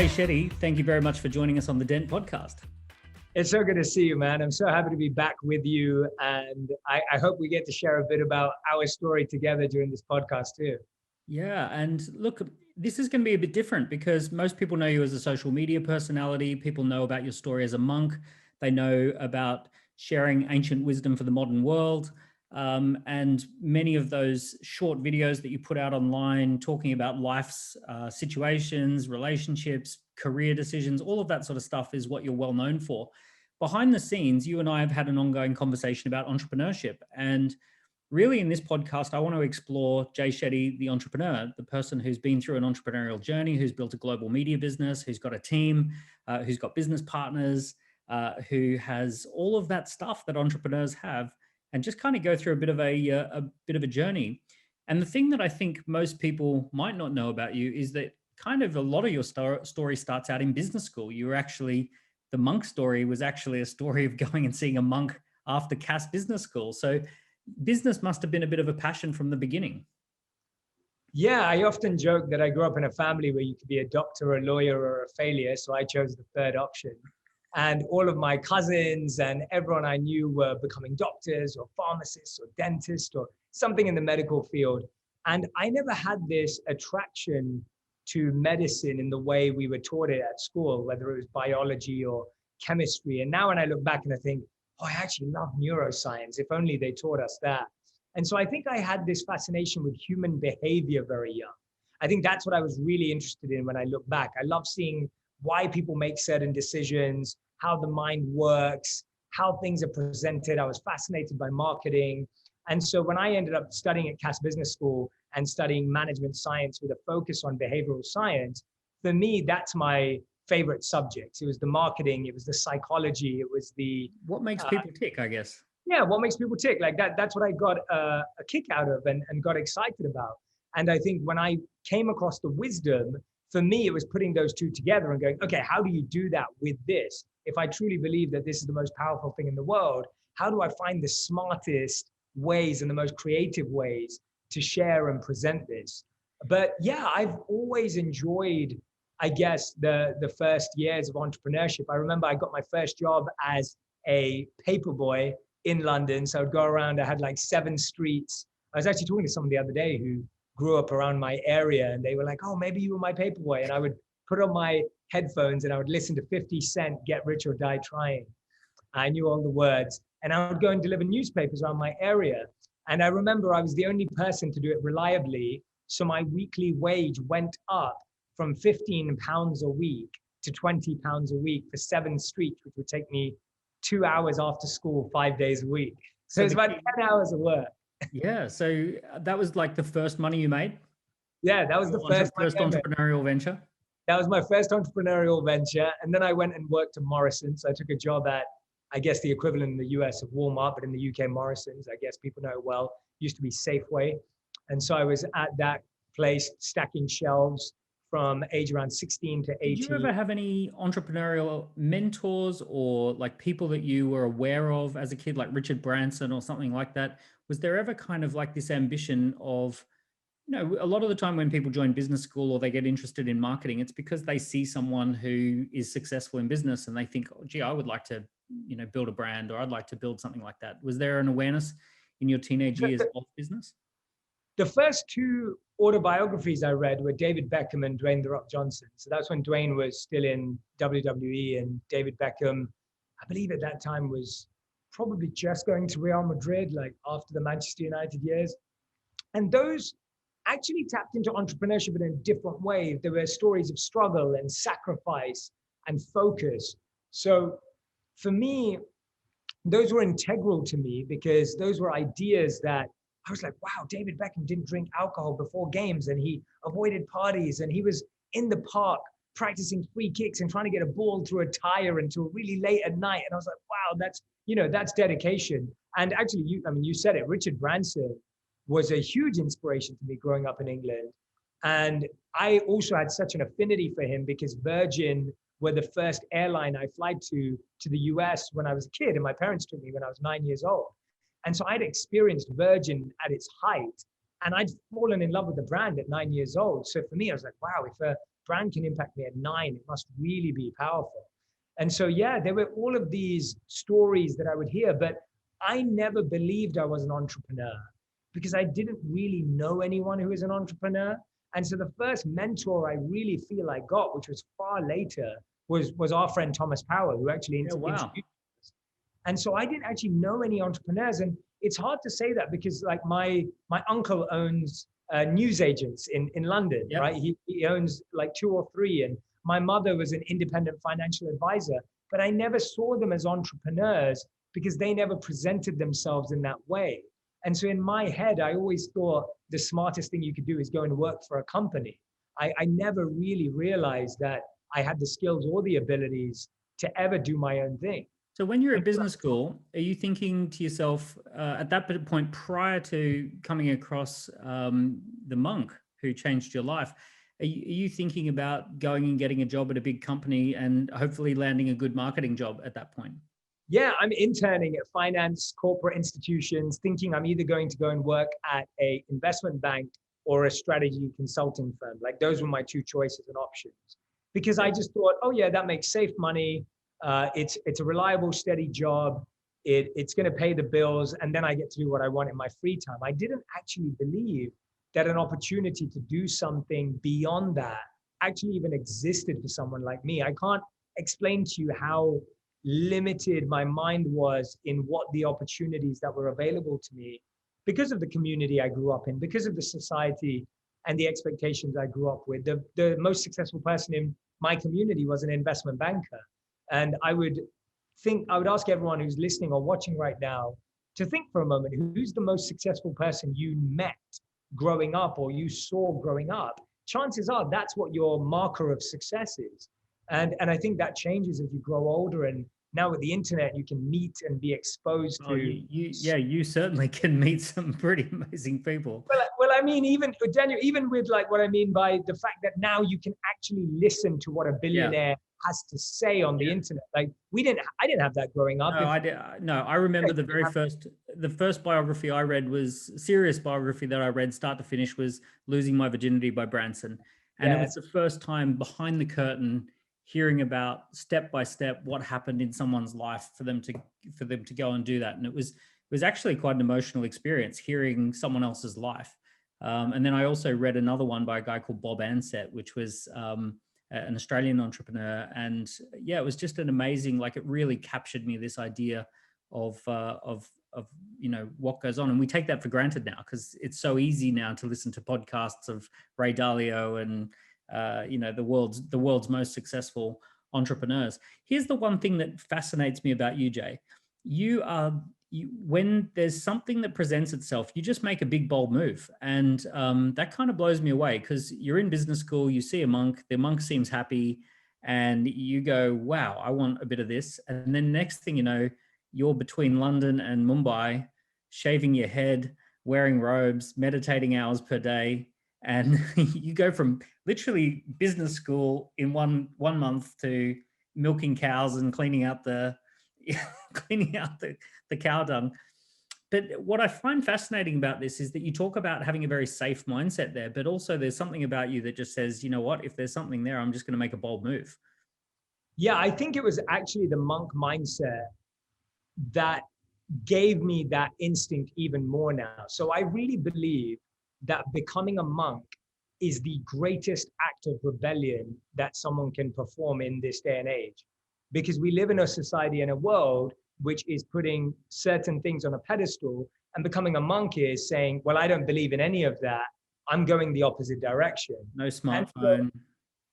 Hey, Shetty, thank you very much for joining us on the Dent Podcast. It's so good to see you, man. I'm so happy to be back with you. And I hope we get to share a bit about our story together during this podcast too. Yeah, and look, this is going to be a bit different because most people know you as a social media personality. People know about your story as a monk. They know about sharing ancient wisdom for the modern world. And many of those short videos that you put out online talking about life's situations, relationships, career decisions, all of that sort of stuff is what you're well known for. Behind the scenes, you and I have had an ongoing conversation about entrepreneurship. And really in this podcast, I want to explore Jay Shetty, the entrepreneur, the person who's been through an entrepreneurial journey, who's built a global media business, who's got a team, who's got business partners, who has all of that stuff that entrepreneurs have, and just kind of go through a bit of a journey. And the thing that I think most people might not know about you is that kind of a lot of your story starts out in business school. You were actually, the monk story was actually a story of going and seeing a monk after Cass Business School. So business must have been a bit of a passion from the beginning. Yeah, I often joke that I grew up in a family where you could be a doctor, a lawyer, or a failure. So I chose the third option. And all of my cousins and everyone I knew were becoming doctors or pharmacists or dentists or something in the medical field. And I never had this attraction to medicine in the way we were taught it at school, whether it was biology or chemistry. And now when I look back and I think, oh, I actually love neuroscience, if only they taught us that. And so I think I had this fascination with human behavior very young. I think that's what I was really interested in when I look back. I love seeing why people make certain decisions, how the mind works, how things are presented. I was fascinated by marketing. And so when I ended up studying at Cass Business School and studying management science with a focus on behavioral science, for me, that's my favorite subjects. It was the marketing, it was the psychology, it was the... What makes people tick, I guess. Yeah, what makes people tick? Like that's what I got a kick out of and got excited about. And I think when I came across the wisdom, for me, it was putting those two together and going, okay, how do you do that with this? If I truly believe that this is the most powerful thing in the world, how do I find the smartest ways and the most creative ways to share and present this? But yeah, I've always enjoyed, I guess, the first years of entrepreneurship. I remember I got my first job as a paper boy in London. So I'd go around, I had like 7 streets. I was actually talking to someone the other day who grew up around my area and they were like, oh, maybe you were my paper boy. And I would put on my headphones and I would listen to 50 Cent, Get Rich or Die Trying. I knew all the words. And I would go and deliver newspapers around my area. And I remember I was the only person to do it reliably. So my weekly wage went up from £15 a week to £20 a week for 7 streets, which would take me 2 hours after school, 5 days a week. So it's about 10 hours of work. Yeah. So that was like the first money you made? Yeah, that was the first entrepreneurial venture. That was my first entrepreneurial venture. And then I went and worked at Morrison's. So I took a job at, I guess, the equivalent in the US of Walmart, but in the UK, Morrison's. I guess people know it well. Used to be Safeway. And so I was at that place stacking shelves from age around 16 to 18. Did you ever have any entrepreneurial mentors or like people that you were aware of as a kid, like Richard Branson or something like that? Was there ever kind of like this ambition of, you know, a lot of the time when people join business school or they get interested in marketing, it's because they see someone who is successful in business and they think, oh, gee, I would like to, you know, build a brand or I'd like to build something like that. Was there an awareness in your teenage years of business? The first 2 autobiographies I read were David Beckham and Dwayne "The Rock" Johnson. So that's when Dwayne was still in WWE and David Beckham, I believe at that time was probably just going to Real Madrid, like after the Manchester United years. And those actually tapped into entrepreneurship in a different way. There were stories of struggle and sacrifice and focus. So for me, those were integral to me because those were ideas that I was like, wow, David Beckham didn't drink alcohol before games and he avoided parties and he was in the park practicing free kicks and trying to get a ball through a tire until really late at night. And I was like, wow, that's dedication. And actually, you said it, Richard Branson was a huge inspiration to me growing up in England. And I also had such an affinity for him because Virgin were the first airline I flew to the US when I was a kid, and my parents took me when I was 9 years old. And so I'd experienced Virgin at its height. And I'd fallen in love with the brand at 9 years old. So for me, I was like, wow, if a brand can impact me at 9, it must really be powerful. And so, yeah, there were all of these stories that I would hear, but I never believed I was an entrepreneur because I didn't really know anyone who was an entrepreneur. And so the first mentor I really feel I got, which was far later, was our friend Thomas Power, who actually introduced us. And so I didn't actually know any entrepreneurs. And it's hard to say that because like my uncle owns news agents in London, Yep. right? He owns like 2 or 3. And my mother was an independent financial advisor, but I never saw them as entrepreneurs because they never presented themselves in that way. And so in my head, I always thought the smartest thing you could do is go and work for a company. I never really realized that I had the skills or the abilities to ever do my own thing. So when you're at business school, are you thinking to yourself at that point prior to coming across the monk who changed your life, are you thinking about going and getting a job at a big company and hopefully landing a good marketing job at that point? Yeah, I'm interning at finance, corporate institutions, thinking I'm either going to go and work at an investment bank or a strategy consulting firm. Like those were my 2 choices and options. Because I just thought, oh yeah, that makes safe money. It's a reliable, steady job. It's going to pay the bills. And then I get to do what I want in my free time. I didn't actually believe that an opportunity to do something beyond that actually even existed for someone like me. I can't explain to you how limited my mind was in what the opportunities that were available to me because of the community I grew up in, because of the society and the expectations I grew up with. The most successful person in my community was an investment banker. And I would ask everyone who's listening or watching right now to think for a moment, who's the most successful person you met growing up or you saw growing up? Chances are that's what your marker of success is. And I think that changes as you grow older. And now with the internet, you can meet and be exposed to. You certainly can meet some pretty amazing people. Well, I mean, even Daniel, even with like what I mean by the fact that now you can actually listen to what a billionaire has to say on the internet. Like I didn't have that growing up. I remember the first biography I read was serious biography that I read start to finish was Losing My Virginity by Branson. And it was the first time behind the curtain hearing about step by step what happened in someone's life for them to go and do that. And it was actually quite an emotional experience hearing someone else's life. And then I also read another one by a guy called Bob Ansett, which was an Australian entrepreneur. And yeah, it was just an amazing, like it really captured me, this idea of what goes on. And we take that for granted now because it's so easy now to listen to podcasts of Ray Dalio and the world's most successful entrepreneurs. Here's the one thing that fascinates me about you, Jay. When there's something that presents itself, you just make a big, bold move. And that kind of blows me away because you're in business school, you see a monk, the monk seems happy, and you go, wow, I want a bit of this. And then next thing you know, you're between London and Mumbai, shaving your head, wearing robes, meditating hours per day. And you go from literally business school in one month to milking cows and cleaning out the cow dung. But what I find fascinating about this is that you talk about having a very safe mindset there, but also there's something about you that just says, you know what, if there's something there, I'm just going to make a bold move. Yeah, I think it was actually the monk mindset that gave me that instinct even more now. So I really believe that becoming a monk is the greatest act of rebellion that someone can perform in this day and age. Because we live in a society and a world which is putting certain things on a pedestal, and becoming a monk is saying, well, I don't believe in any of that. I'm going the opposite direction. No smartphone.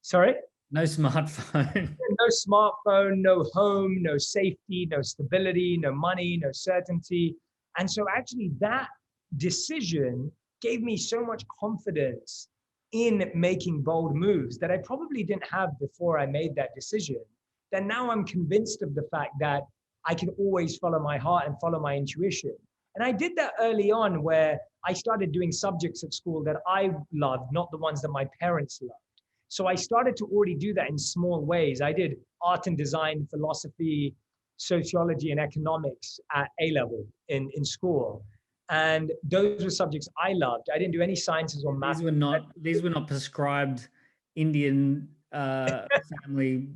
Sorry? No smartphone. No smartphone, no home, no safety, no stability, no money, no certainty. And so actually that decision gave me so much confidence in making bold moves that I probably didn't have before I made that decision. Then now I'm convinced of the fact that I can always follow my heart and follow my intuition. And I did that early on where I started doing subjects at school that I loved, not the ones that my parents loved. So I started to already do that in small ways. I did art and design, philosophy, sociology, and economics at A-level in school. And those were subjects I loved. I didn't do any sciences or math. These were not prescribed Indian family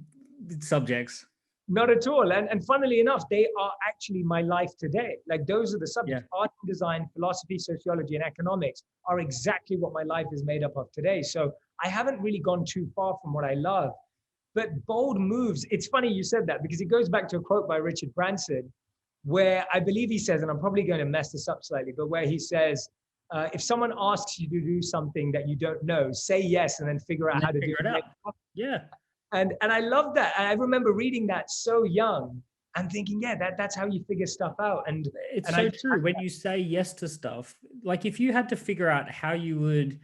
subjects. Not at all. And funnily enough, they are actually my life today. Like those are the subjects, art and design, philosophy, sociology, and economics are exactly what my life is made up of today. So I haven't really gone too far from what I love. But bold moves, it's funny you said that because it goes back to a quote by Richard Branson, where I believe he says, and I'm probably going to mess this up slightly, but where he says, if someone asks you to do something that you don't know, say yes and then figure out how to do it. Yeah. And I love that. I remember reading that so young and thinking, yeah, that's how you figure stuff out. And it's so true. When you say yes to stuff, like if you had to figure out how would,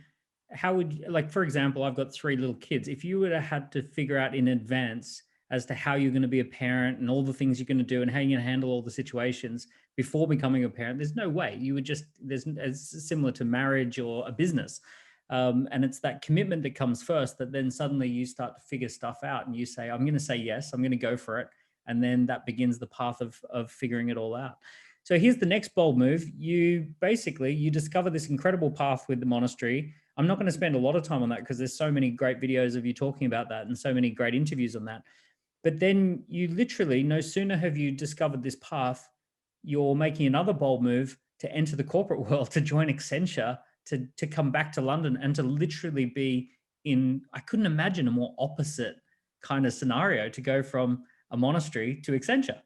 like, for example, I've got 3 little kids. If you would have had to figure out in advance as to how you're going to be a parent and all the things you're going to do and how you're going to handle all the situations before becoming a parent, there's no way. You would just, it's similar to marriage or a business. And it's that commitment that comes first that then suddenly you start to figure stuff out and you say, I'm going to say yes, I'm going to go for it. And then that begins the path of figuring it all out. So here's the next bold move. You discover this incredible path with the monastery. I'm not going to spend a lot of time on that because there's so many great videos of you talking about that and so many great interviews on that. But then you literally, no sooner have you discovered this path, you're making another bold move to enter the corporate world, to join Accenture, to come back to London and to literally be in, I couldn't imagine a more opposite kind of scenario, to go from a monastery to Accenture.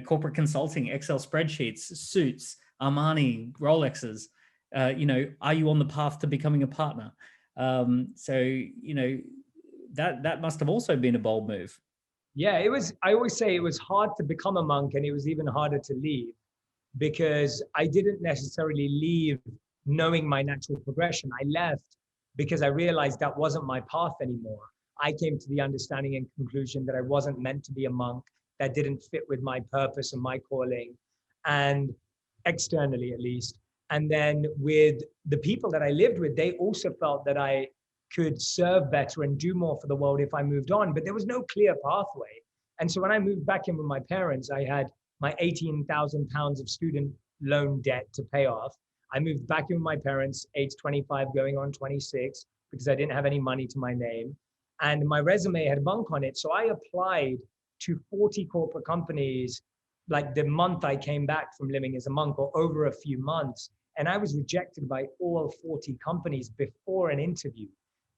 Corporate consulting, Excel spreadsheets, suits, Armani, Rolexes. Are you on the path to becoming a partner? That must have also been a bold move. Yeah, it was. I always say it was hard to become a monk, and it was even harder to leave, because I didn't necessarily leave knowing my natural progression. I left because I realized that wasn't my path anymore. I came to the understanding and conclusion that I wasn't meant to be a monk, that didn't fit with my purpose and my calling, and externally at least. And then with the people that I lived with, they also felt that I could serve better and do more for the world if I moved on, but there was no clear pathway. And so when I moved back in with my parents, I had my 18,000 pounds of student loan debt to pay off. I moved back in with my parents, age 25 going on 26, because I didn't have any money to my name. And my resume had monk on it. So I applied to 40 corporate companies like the month I came back from living as a monk, or over a few months. And I was rejected by all 40 companies before an interview,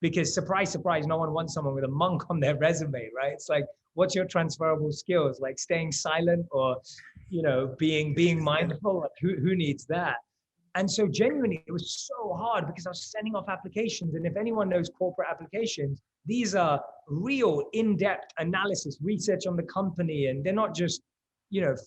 because surprise, surprise, no one wants someone with a monk on their resume, right? It's like, what's your transferable skills? Like staying silent, or, being mindful? Like who needs that? And so genuinely, it was so hard because I was sending off applications. And if anyone knows corporate applications, these are real in-depth analysis, research on the company. And they're not just,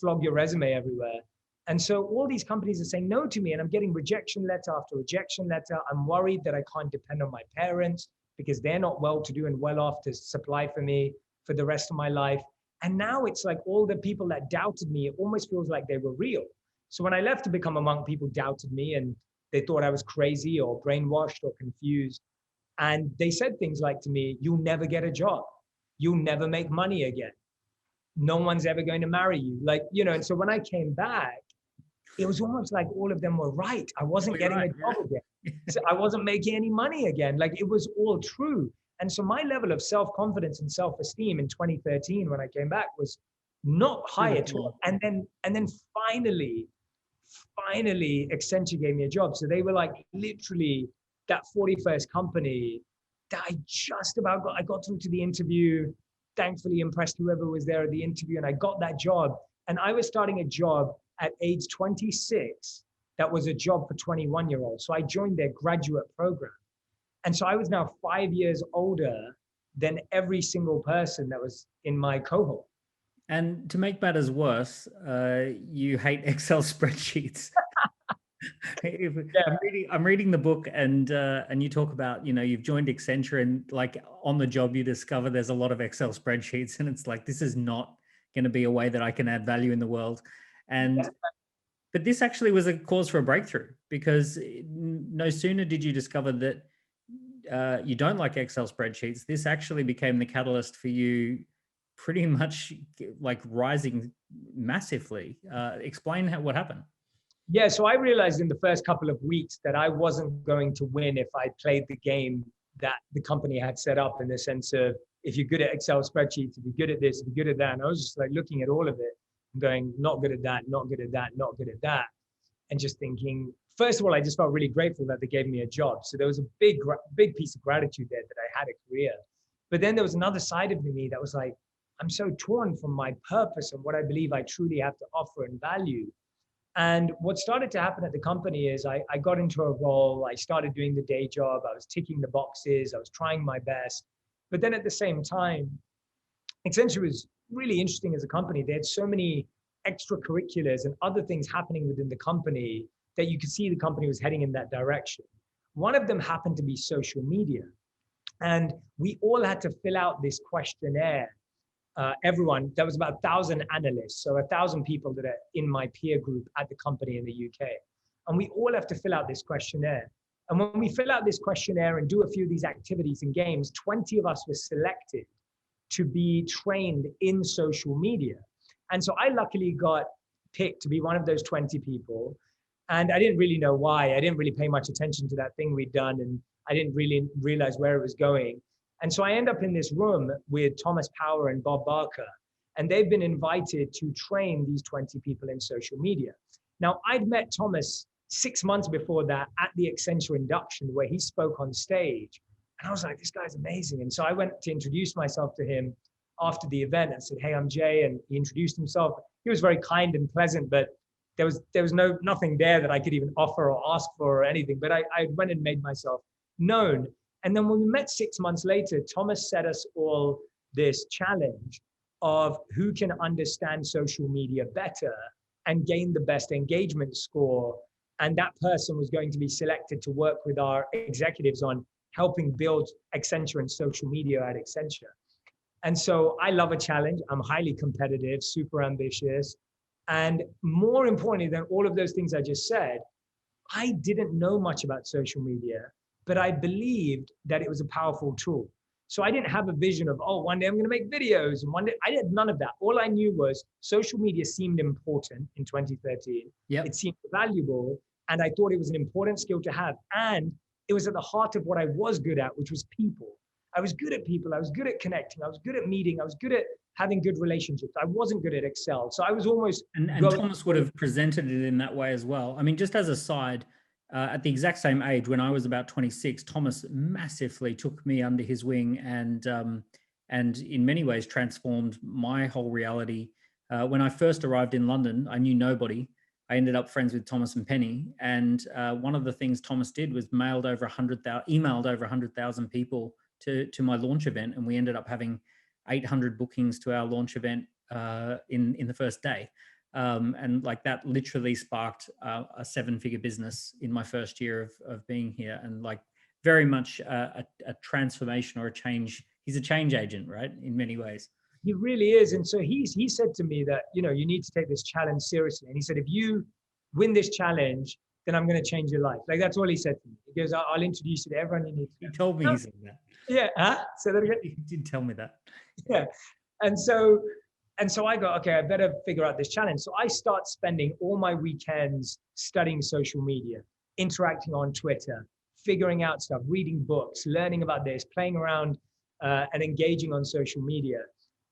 flog your resume everywhere. And so all these companies are saying no to me, and I'm getting rejection letter after rejection letter. I'm worried that I can't depend on my parents because they're not well-to-do and well-off to supply for me for the rest of my life. And now it's like all the people that doubted me, it almost feels like they were real. So when I left to become a monk, people doubted me and they thought I was crazy or brainwashed or confused. And they said things like to me, you'll never get a job. You'll never make money again. No one's ever going to marry you. And so when I came back, it was almost like all of them were right. I wasn't getting a job again. So I wasn't making any money again. Like it was all true. And so my level of self-confidence and self-esteem in 2013, when I came back, was not high at all. And then finally, Accenture gave me a job. So they were like literally that 41st company that I got through to the interview, thankfully impressed whoever was there at the interview, and I got that job. And I was starting a job at age 26 that was a job for 21-year-olds. So I joined their graduate program. And so I was now 5 years older than every single person that was in my cohort. And to make matters worse, you hate Excel spreadsheets. I'm reading the book, and you talk about, you've joined Accenture, and like on the job you discover there's a lot of Excel spreadsheets, and it's like, this is not going to be a way that I can add value in the world. But this actually was a cause for a breakthrough, because no sooner did you discover that you don't like Excel spreadsheets, this actually became the catalyst for you pretty much like rising massively. Explain what happened. Yeah, so I realized in the first couple of weeks that I wasn't going to win if I played the game that the company had set up, in the sense of, if you're good at Excel spreadsheets, if you're good at this, if you're good at that. And I was just like looking at all of it and going, not good at that, not good at that, not good at that. And just thinking, first of all, I just felt really grateful that they gave me a job. So there was a big piece of gratitude there that I had a career. But then there was another side of me that was like, I'm so torn from my purpose and what I believe I truly have to offer and value. And what started to happen at the company is I got into a role, I started doing the day job, I was ticking the boxes, I was trying my best. But then at the same time, Accenture was really interesting as a company. They had so many extracurriculars and other things happening within the company that you could see the company was heading in that direction. One of them happened to be social media. And we all had to fill out this questionnaire. Everyone, there was about 1,000 analysts, so 1,000 people that are in my peer group at the company in the UK. And we all have to fill out this questionnaire. And when we fill out this questionnaire and do a few of these activities and games, 20 of us were selected to be trained in social media. And so I luckily got picked to be one of those 20 people. And I didn't really know why. I didn't really pay much attention to that thing we'd done, and I didn't really realize where it was going. And so I end up in this room with Thomas Power and Bob Barker, and they've been invited to train these 20 people in social media. Now, I'd met Thomas 6 months before that at the Accenture induction, where he spoke on stage. And I was like, this guy's amazing. And so I went to introduce myself to him after the event and said, hey, I'm Jay. And he introduced himself. He was very kind and pleasant, but there was nothing there that I could even offer or ask for or anything. But I went and made myself known. And then when we met 6 months later, Thomas set us all this challenge of who can understand social media better and gain the best engagement score. And that person was going to be selected to work with our executives on helping build Accenture and social media at Accenture. And so I love a challenge. I'm highly competitive, super ambitious. And more importantly than all of those things I just said, I didn't know much about social media, but I believed that it was a powerful tool. So I didn't have a vision of, oh, one day I'm going to make videos. And one day, I did none of that. All I knew was social media seemed important in 2013. Yep. It seemed valuable. And I thought it was an important skill to have. And it was at the heart of what I was good at, which was people. I was good at people. I was good at connecting. I was good at meeting. I was good at having good relationships. I wasn't good at Excel. So I was almost... And Thomas would have presented it in that way as well. I mean, just as a side, at the exact same age, when I was about 26, Thomas massively took me under his wing and in many ways transformed my whole reality. When I first arrived in London, I knew nobody. I ended up friends with Thomas and Penny. And one of the things Thomas did was emailed over 100,000 people to my launch event. And we ended up having 800 bookings to our launch event in the first day. And like that literally sparked a 7-figure business in my first year of being here. And like very much a transformation or a change. He's a change agent, right? In many ways. He really is. And so he said to me that, you need to take this challenge seriously. And he said, if you win this challenge, then I'm going to change your life. Like, that's all he said to me. He goes, I'll introduce you to everyone you need to. He told me he said that. Yeah. Huh? Say that again. He did tell me that. Yeah. And so I go, okay, I better figure out this challenge. So I start spending all my weekends studying social media, interacting on Twitter, figuring out stuff, reading books, learning about this, playing around and engaging on social media.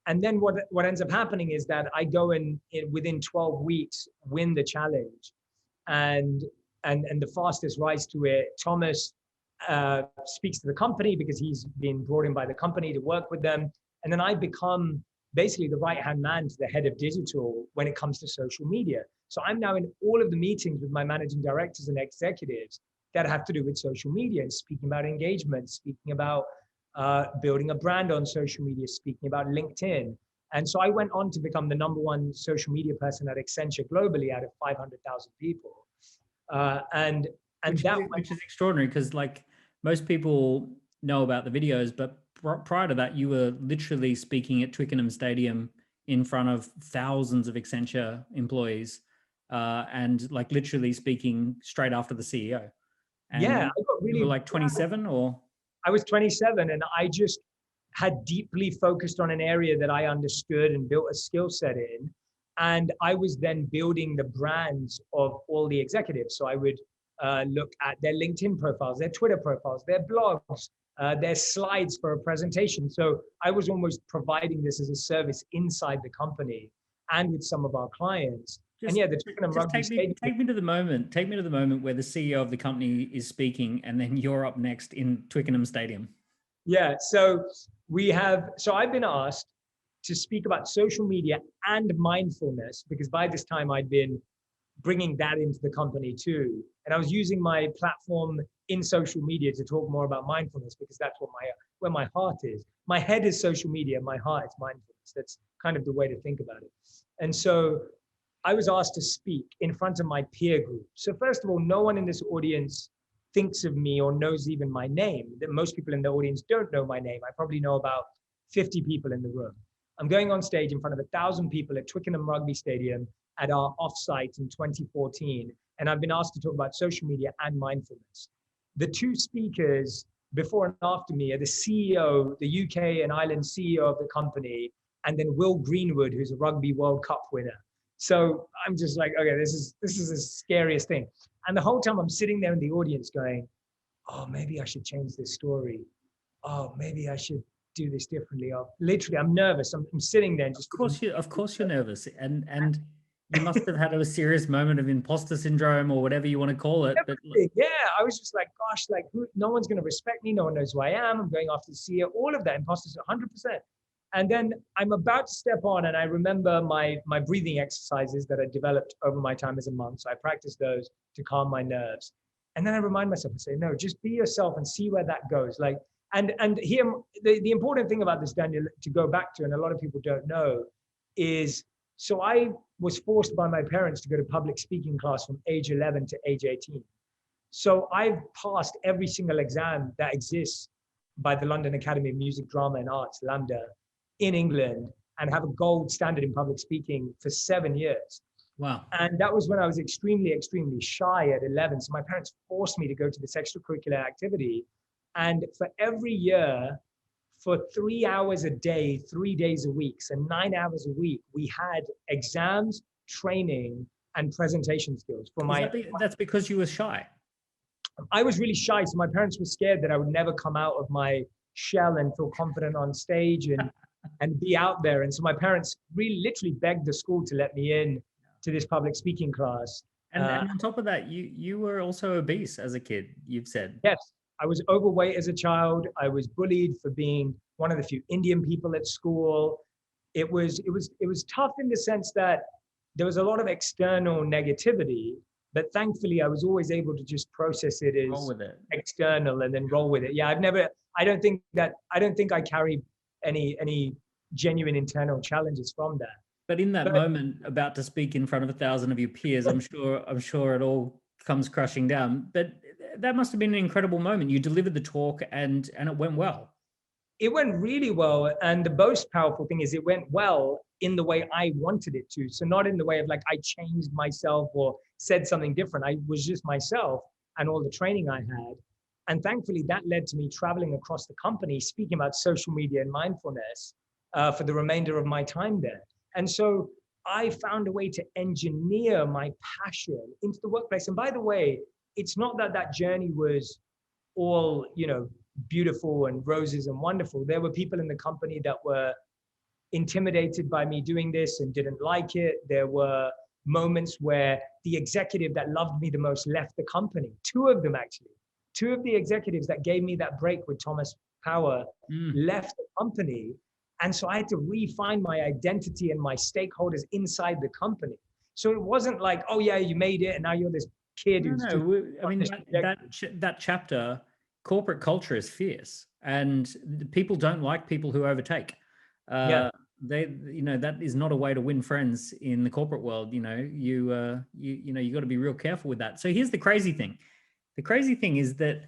And then what ends up happening is that I go in within 12 weeks, win the challenge. And the fastest rise to it, Thomas speaks to the company because he's been brought in by the company to work with them. And then I become basically the right-hand man to the head of digital when it comes to social media. So I'm now in all of the meetings with my managing directors and executives that have to do with social media and speaking about engagement, speaking about building a brand on social media, speaking about LinkedIn. And so I went on to become the #1 social media person at Accenture globally out of 500,000 people. Which is extraordinary because like most people know about the videos, but prior to that, you were literally speaking at Twickenham Stadium in front of thousands of Accenture employees and like literally speaking straight after the CEO. And yeah, I got really... You were like 27 or? I was 27 and I just had deeply focused on an area that I understood and built a skill set in. And I was then building the brands of all the executives. So I would look at their LinkedIn profiles, their Twitter profiles, their blogs, their slides for a presentation. So I was almost providing this as a service inside the company and with some of our clients. And yeah, the Twickenham Rugby Stadium. Take me to the moment where the CEO of the company is speaking, and then you're up next in Twickenham Stadium. Yeah, so I've been asked to speak about social media and mindfulness, because by this time I'd been bringing that into the company too. And I was using my platform in social media to talk more about mindfulness, because that's where my heart is. My head is social media, my heart is mindfulness. That's kind of the way to think about it. And so I was asked to speak in front of my peer group. So first of all, no one in this audience thinks of me or knows even my name. Most people in the audience don't know my name. I probably know about 50 people in the room. I'm going on stage in front of 1,000 people at Twickenham Rugby Stadium at our offsite in 2014. And I've been asked to talk about social media and mindfulness. The two speakers before and after me are the CEO, the UK and Ireland CEO of the company, and then Will Greenwood, who's a Rugby World Cup winner. So I'm just like, okay, this is the scariest thing. And the whole time I'm sitting there in the audience going, oh, maybe I should change this story. Oh, maybe I should do this differently. Literally, I'm nervous. I'm sitting there and just. Of course you're nervous. And you must have had a serious moment of imposter syndrome or whatever you want to call it. But yeah, I was just like, gosh, like no one's going to respect me. No one knows who I am. I'm going after the CEO, all of that, imposters, 100%. And then I'm about to step on, and I remember my breathing exercises that I developed over my time as a monk. So I practiced those to calm my nerves. And then I remind myself and say, no, just be yourself and see where that goes. Like, and here, the important thing about this, Daniel, to go back to, and a lot of people don't know, is so I was forced by my parents to go to public speaking class from age 11 to age 18. So I've passed every single exam that exists by the London Academy of Music, Drama and Arts, LAMDA, in England, and have a gold standard in public speaking for 7 years. Wow. And that was when I was extremely, extremely shy at 11. So my parents forced me to go to this extracurricular activity. And for every year, for 3 hours a day, 3 days a week, so 9 hours a week, we had exams, training, and presentation skills. That's because you were shy. I was really shy. So my parents were scared that I would never come out of my shell and feel confident on stage and be out there. And so my parents really literally begged the school to let me in to this public speaking class. And on top of that, you were also obese as a kid, you've said. Yes, I was overweight as a child. I was bullied for being one of the few Indian people at school. It was tough in the sense that there was a lot of external negativity, but thankfully I was always able to just process it as external and then roll with it. Yeah, I don't think I carry any genuine internal challenges from that. But in that moment, about to speak in front of 1,000 of your peers, I'm sure it all comes crashing down. But that must have been an incredible moment. You delivered the talk and it went well. It went really well. And the most powerful thing is it went well in the way I wanted it to. So not in the way of like I changed myself or said something different. I was just myself and all the training I had. And thankfully that led to me traveling across the company, speaking about social media and mindfulness for the remainder of my time there. And so I found a way to engineer my passion into the workplace. And by the way, it's not that journey was all, beautiful and roses and wonderful. There were people in the company that were intimidated by me doing this and didn't like it. There were moments where the executive that loved me the most left the company. Two of them, actually. Two of the executives that gave me that break with Thomas Power left the company. And so I had to refine my identity and my stakeholders inside the company. So it wasn't like, oh yeah, you made it and now you're this kid who's. No, I mean, that chapter, corporate culture is fierce and people don't like people who overtake. That is not a way to win friends in the corporate world. You got to be real careful with that. So here's the crazy thing. The crazy thing is that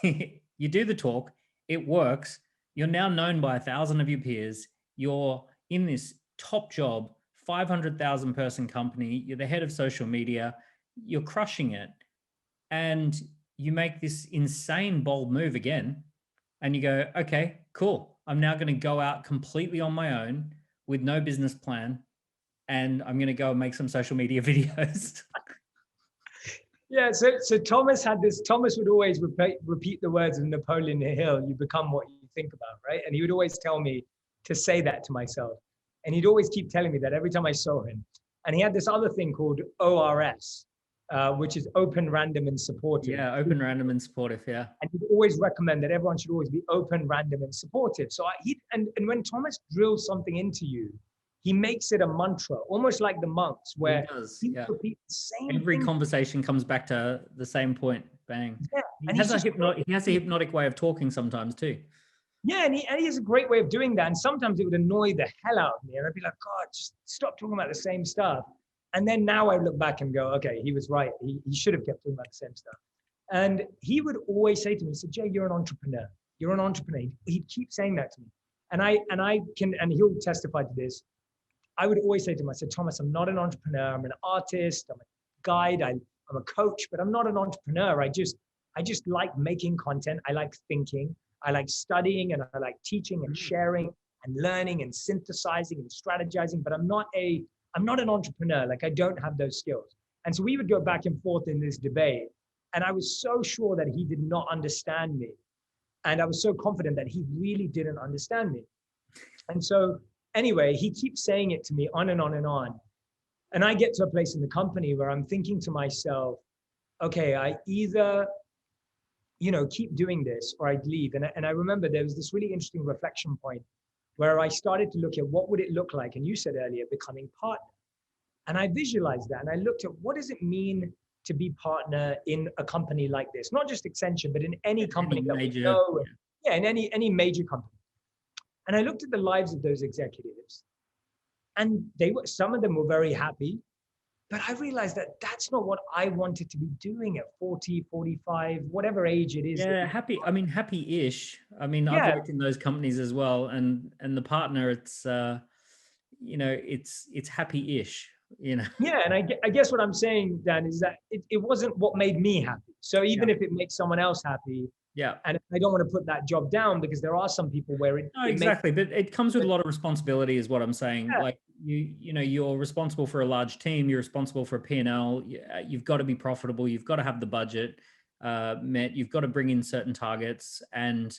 you do the talk, it works. You're now known by 1,000 of your peers. You're in this top job, 500,000 person company. You're the head of social media. You're crushing it. And you make this insane bold move again. And you go, okay, cool. I'm now going to go out completely on my own with no business plan and I'm going to go and make some social media videos. Yeah, so Thomas would always repeat the words of Napoleon Hill, you become what you think about, right? And he would always tell me to say that to myself. And he'd always keep telling me that every time I saw him. And he had this other thing called ORS, which is open, random, and supportive. Yeah, open, random, and supportive, yeah. And he'd always recommend that everyone should always be open, random, and supportive. So and when Thomas drills something into you, he makes it a mantra, almost like the monks, where he repeats the same Every thing. conversation comes back to the same point. Bang. Yeah. He has a hypnotic way of talking sometimes too. Yeah, and he has a great way of doing that. And sometimes it would annoy the hell out of me. And I'd be like, God, just stop talking about the same stuff. And then now I look back and go, okay, he was right. He should have kept talking about the same stuff. And he would always say to me, he said, Jay, you're an entrepreneur. You're an entrepreneur. He'd keep saying that to me. And he'll testify to this. I would always say to him, I said, Thomas, I'm not an entrepreneur. I'm an artist. I'm a guide. I'm a coach, but I'm not an entrepreneur. I just like making content. I like thinking. I like studying, and I like teaching and sharing and learning and synthesizing and strategizing, but I'm not an entrepreneur. Like, I don't have those skills. And so we would go back and forth in this debate. And I was so sure that he did not understand me. And I was so confident that he really didn't understand me. And so anyway, he keeps saying it to me on and on and on. And I get to a place in the company where I'm thinking to myself, okay, I either, keep doing this or I'd leave. And I remember there was this really interesting reflection point where I started to look at what would it look like. And you said earlier, becoming partner. And I visualized that. And I looked at what does it mean to be partner in a company like this? Not just Accenture, but in any company that we know. Yeah, in any major company. And I looked at the lives of those executives, and some of them were very happy, but I realized that that's not what I wanted to be doing at 40, 45, whatever age it is. Yeah, happy-ish. I've worked in those companies as well, and the partner, it's it's happy-ish. Yeah, and I guess what I'm saying, Dan, is that it wasn't what made me happy. So even if it makes someone else happy. Yeah. And I don't want to put that job down, because there are some people where exactly. But it comes with a lot of responsibility is what I'm saying. Yeah. Like you're responsible for a large team. You're responsible for a P&L. You've got to be profitable. You've got to have the budget met. You've got to bring in certain targets. And,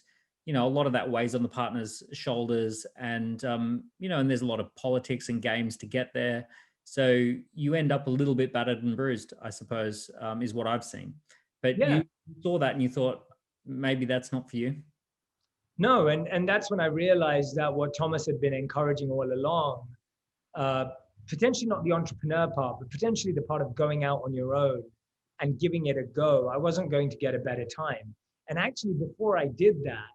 a lot of that weighs on the partner's shoulders. And, and there's a lot of politics and games to get there. So you end up a little bit battered and bruised, I suppose, is what I've seen. But you saw that and you thought, maybe that's not for you. No, and that's when I realized that what Thomas had been encouraging all along, potentially not the entrepreneur part, but potentially the part of going out on your own and giving it a go, I wasn't going to get a better time. And actually, before I did that,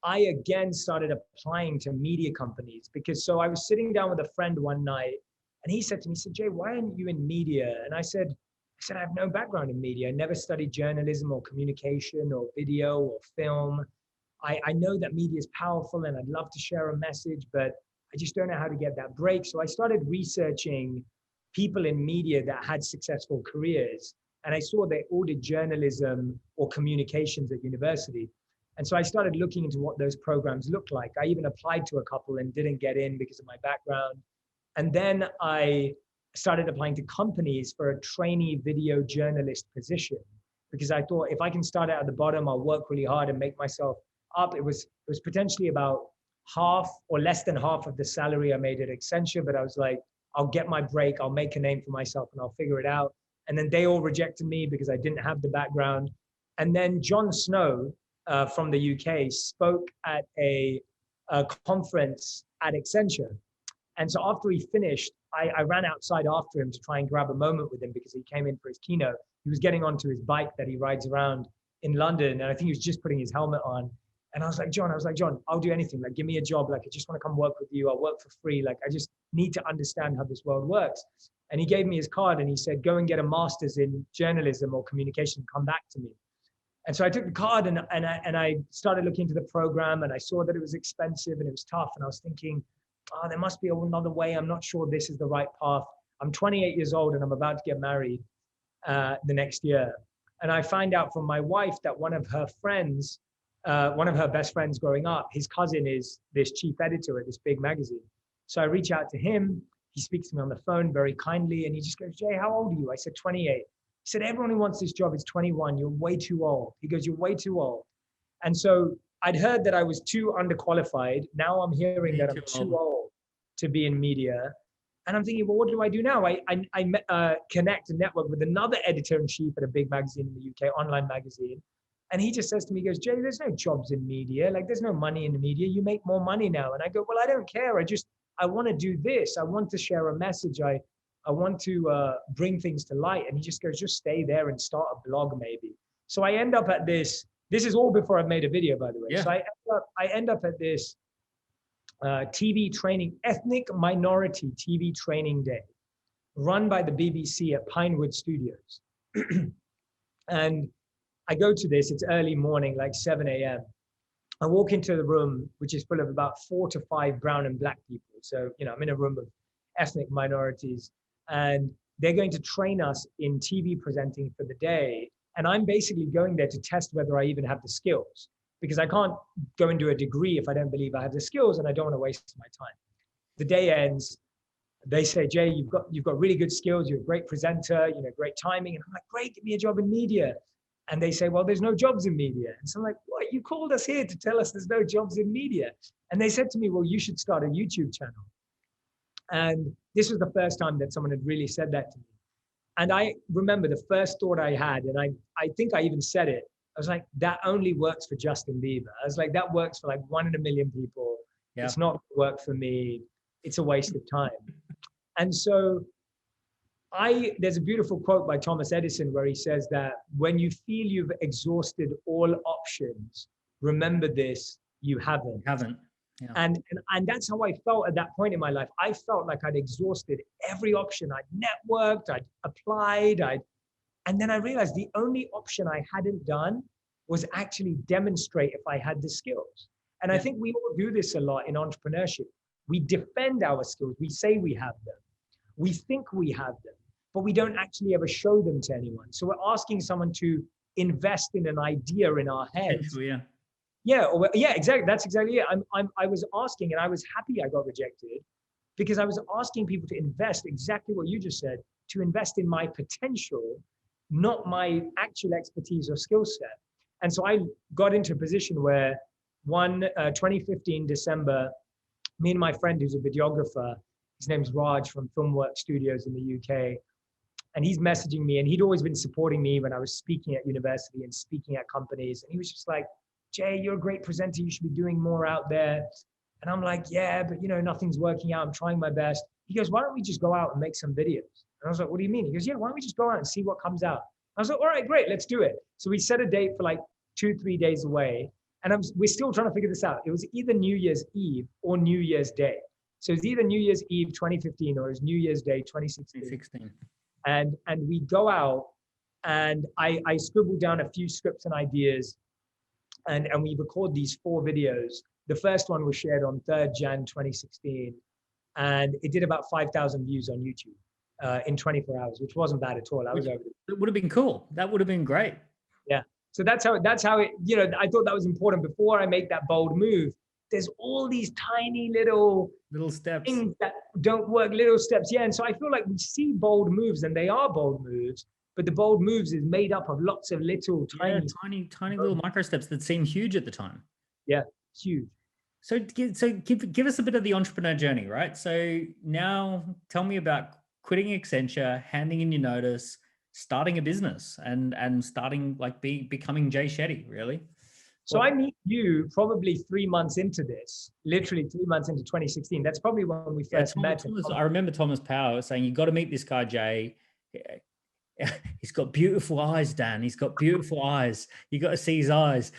I again started applying to media companies, because I was sitting down with a friend one night, and he said to me, Jay, why aren't you in media? And I said, I have no background in media. I never studied journalism or communication or video or film. I know that media is powerful and I'd love to share a message, but I just don't know how to get that break. So I started researching people in media that had successful careers. And I saw they all did journalism or communications at university. And so I started looking into what those programs looked like. I even applied to a couple and didn't get in because of my background. And then I started applying to companies for a trainee video journalist position, because I thought if I can start out at the bottom, I'll work really hard and make myself up. It was potentially about half or less than half of the salary I made at Accenture, but I was like, I'll get my break, I'll make a name for myself and I'll figure it out. And then they all rejected me because I didn't have the background. And then Jon Snow from the UK spoke at a conference at Accenture. And so after he finished, I ran outside after him to try and grab a moment with him, because he came in for his keynote. He was getting onto his bike that he rides around in London. And I think he was just putting his helmet on. And I was like, John, I'll do anything. Like, give me a job. Like, I just want to come work with you. I'll work for free. Like, I just need to understand how this world works. And he gave me his card and he said, go and get a master's in journalism or communication. Come back to me. And so I took the card and I started looking into the program, and I saw that it was expensive and it was tough. And I was thinking, oh, there must be another way. I'm not sure this is the right path. I'm 28 years old and I'm about to get married the next year. And I find out from my wife that one of her best friends growing up, his cousin is this chief editor at this big magazine. So I reach out to him. he speaks to me on the phone very kindly, and he just goes, Jay, how old are you? I said, 28. He said, everyone who wants this job is 21. You're way too old. He goes, you're way too old. And so I'd heard that I was too underqualified. Now I'm hearing that I'm too old to be in media. And I'm thinking, well, what do I do now? I connect and network with another editor-in-chief at a big magazine in the UK, online magazine. And he just says to me, he goes, Jay, there's no jobs in media. Like, there's no money in the media. You make more money now. And I go, well, I don't care. I want to do this. I want to share a message. I want to bring things to light. And he just goes, just stay there and start a blog maybe. So I end up at this is all before I've made a video, by the way. Yeah. So I end up at this TV training, ethnic minority TV training day, run by the BBC at Pinewood Studios. And I go to this, it's early morning, like 7 a.m. I walk into the room, which is full of about 4 to 5 brown and black people. So, I'm in a room of ethnic minorities, and they're going to train us in TV presenting for the day. And I'm basically going there to test whether I even have the skills, because I can't go and do a degree if I don't believe I have the skills, and I don't want to waste my time. The day ends. They say, Jay, you've got really good skills. You're a great presenter, great timing. And I'm like, great, give me a job in media. And they say, well, there's no jobs in media. And so I'm like, what? You called us here to tell us there's no jobs in media. And they said to me, well, you should start a YouTube channel. And this was the first time that someone had really said that to me. And I remember the first thought I had, and I think I even said it. I was like, that only works for Justin Bieber. I was like, that works for like 1 in a million people. Yeah. It's not going to work for me. It's a waste of time. And so there's a beautiful quote by Thomas Edison where he says that when you feel you've exhausted all options, remember this, you haven't. Yeah. And that's how I felt at that point in my life. I felt like I'd exhausted every option. I'd networked, I'd applied, and then I realized the only option I hadn't done was actually demonstrate if I had the skills. And yeah. I think we all do this a lot in entrepreneurship. We defend our skills. We say we have them. We think we have them, but we don't actually ever show them to anyone. So we're asking someone to invest in an idea in our heads. Yeah, exactly. That's exactly it. I was asking, and I was happy I got rejected, because I was asking people to invest exactly what you just said, to invest in my potential, not my actual expertise or skill set. And so I got into a position where 2015 December, me and my friend who's a videographer, his name's Raj from Filmwork Studios in the UK, and he's messaging me, and he'd always been supporting me when I was speaking at university and speaking at companies. And he was just like, Jay, you're a great presenter. You should be doing more out there. And I'm like, yeah, but nothing's working out. I'm trying my best. He goes, why don't we just go out and make some videos? And I was like, what do you mean? He goes, yeah, why don't we just go out and see what comes out? I was like, all right, great, let's do it. So we set a date for like 2-3 days away. And we're still trying to figure this out. It was either New Year's Eve or New Year's Day. So it's either New Year's Eve 2015 or it's New Year's Day 2016. And we go out, and I scribbled down a few scripts and ideas, and we record these 4 videos. The first one was shared on 3rd Jan 2016, and it did about 5,000 views on YouTube in 24 hours, which wasn't bad at all. I was over it. It would have been cool. That would have been great. Yeah. So that's how it, I thought that was important before I make that bold move. There's all these tiny little steps, things that don't work, little steps. Yeah. And so I feel like we see bold moves, and they are bold moves, but the bold moves is made up of lots of little tiny little micro steps that seem huge at the time. Yeah, huge. So give us a bit of the entrepreneur journey, right? So now tell me about quitting Accenture, handing in your notice, starting a business, and starting becoming Jay Shetty, really. So I meet you probably 3 months into this, literally 3 months into 2016. That's probably when we first met. I remember Thomas Power saying, you got to meet this guy, Jay. He's got beautiful eyes, Dan. He's got beautiful eyes. You got to see his eyes.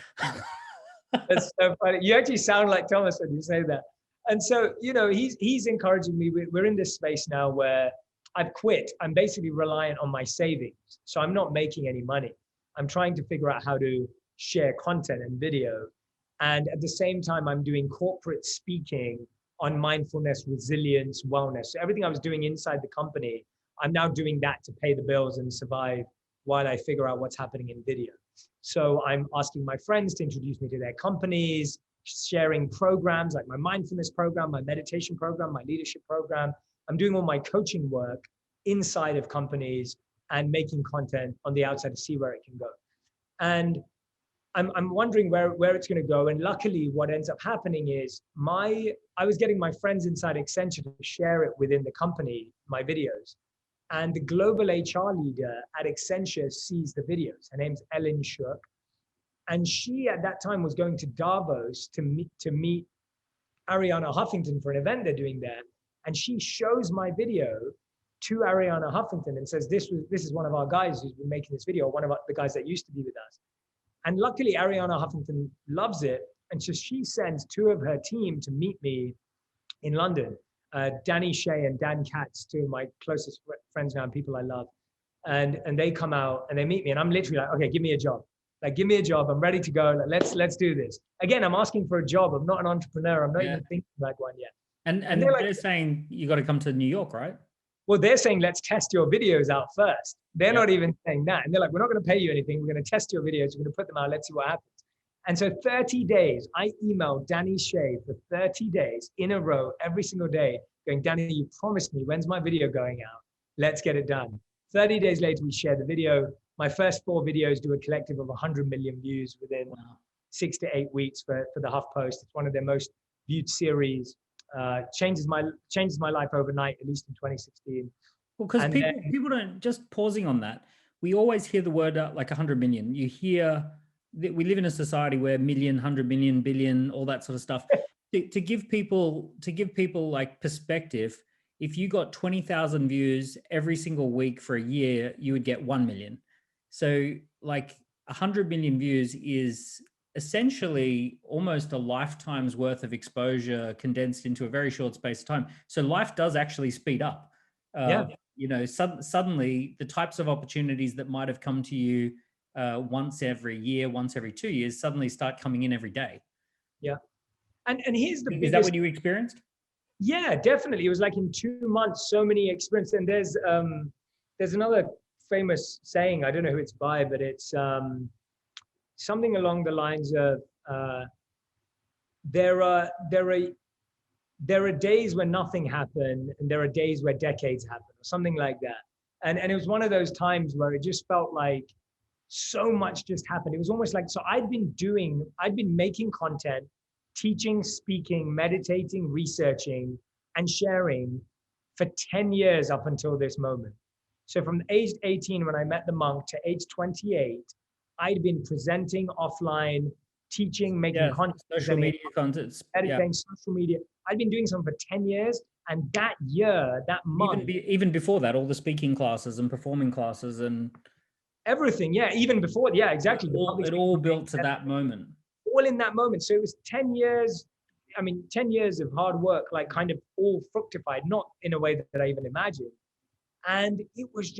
That's so funny. You actually sound like Thomas when you say that. And so, he's encouraging me. We're in this space now where I've quit. I'm basically reliant on my savings. So I'm not making any money. I'm trying to figure out how to share content and video. And at the same time, I'm doing corporate speaking on mindfulness, resilience, wellness. So everything I was doing inside the company, I'm now doing that to pay the bills and survive while I figure out what's happening in video. So I'm asking my friends to introduce me to their companies, sharing programs like my mindfulness program, my meditation program, my leadership program, I'm doing all my coaching work inside of companies and making content on the outside to see where it can go. And I'm wondering where it's going to go. And luckily, what ends up happening is I was getting my friends inside Accenture to share it within the company, my videos. And the global HR leader at Accenture sees the videos. Her name's Ellen Shook. And she, at that time, was going to Davos to meet Ariana Huffington for an event they're doing there. And she shows my video to Ariana Huffington and says, this is one of our guys who's been making this video, one of the guys that used to be with us. And luckily, Ariana Huffington loves it. And so she sends two of her team to meet me in London. Danny Shea and Dan Katz, two of my closest friends now and people I love. And they come out and they meet me. And I'm literally like, okay, give me a job. Like, give me a job. I'm ready to go. Like, let's do this. Again, I'm asking for a job. I'm not an entrepreneur. I'm not even thinking like one yet. And they're saying you got to come to New York, right? Well, they're saying, let's test your videos out first. They're not even saying that. And they're like, we're not going to pay you anything. We're going to test your videos. We're going to put them out. Let's see what happens. And so 30 days, I emailed Danny Shea for 30 days in a row, every single day, going, Danny, you promised me, when's my video going out? Let's get it done. 30 days later, we share the video. My first 4 videos do a collective of 100 million views within 6 to 8 weeks for the HuffPost. It's one of their most viewed series. Changes my life overnight, at least in 2016. Well, because people don't, just pausing on that, we always hear the word like 100 million. You hear that we live in a society where million, 100 million, billion, all that sort of stuff. to give people like perspective, if you got 20,000 views every single week for a year, you would get 1 million. So like 100 million views is essentially almost a lifetime's worth of exposure condensed into a very short space of time. So life does actually speed up. You know, suddenly the types of opportunities that might have come to you once every year, once every 2 years, suddenly start coming in every day. Yeah. And here's the biggest... Is that what you experienced? Yeah, definitely. It was like in 2 months, so many experiences. And there's another famous saying, I don't know who it's by, but it's something along the lines of there are days when nothing happened, and there are days where decades happen, or something like that. And it was one of those times where it just felt like so much just happened. It was almost like, so I'd been making content, teaching, speaking, meditating, researching, and sharing for 10 years up until this moment. So from age 18, when I met the monk, to age 28, I'd been presenting offline, teaching, making content, social media content, editing, social media. I'd been doing something for 10 years. And that year, that month. Even before that, all the speaking classes and performing classes and everything. Yeah, even before. Yeah, exactly. It all built to that moment. All in that moment. So it was 10 years. I mean, 10 years of hard work, like kind of all fructified, not in a way that I even imagined. And it was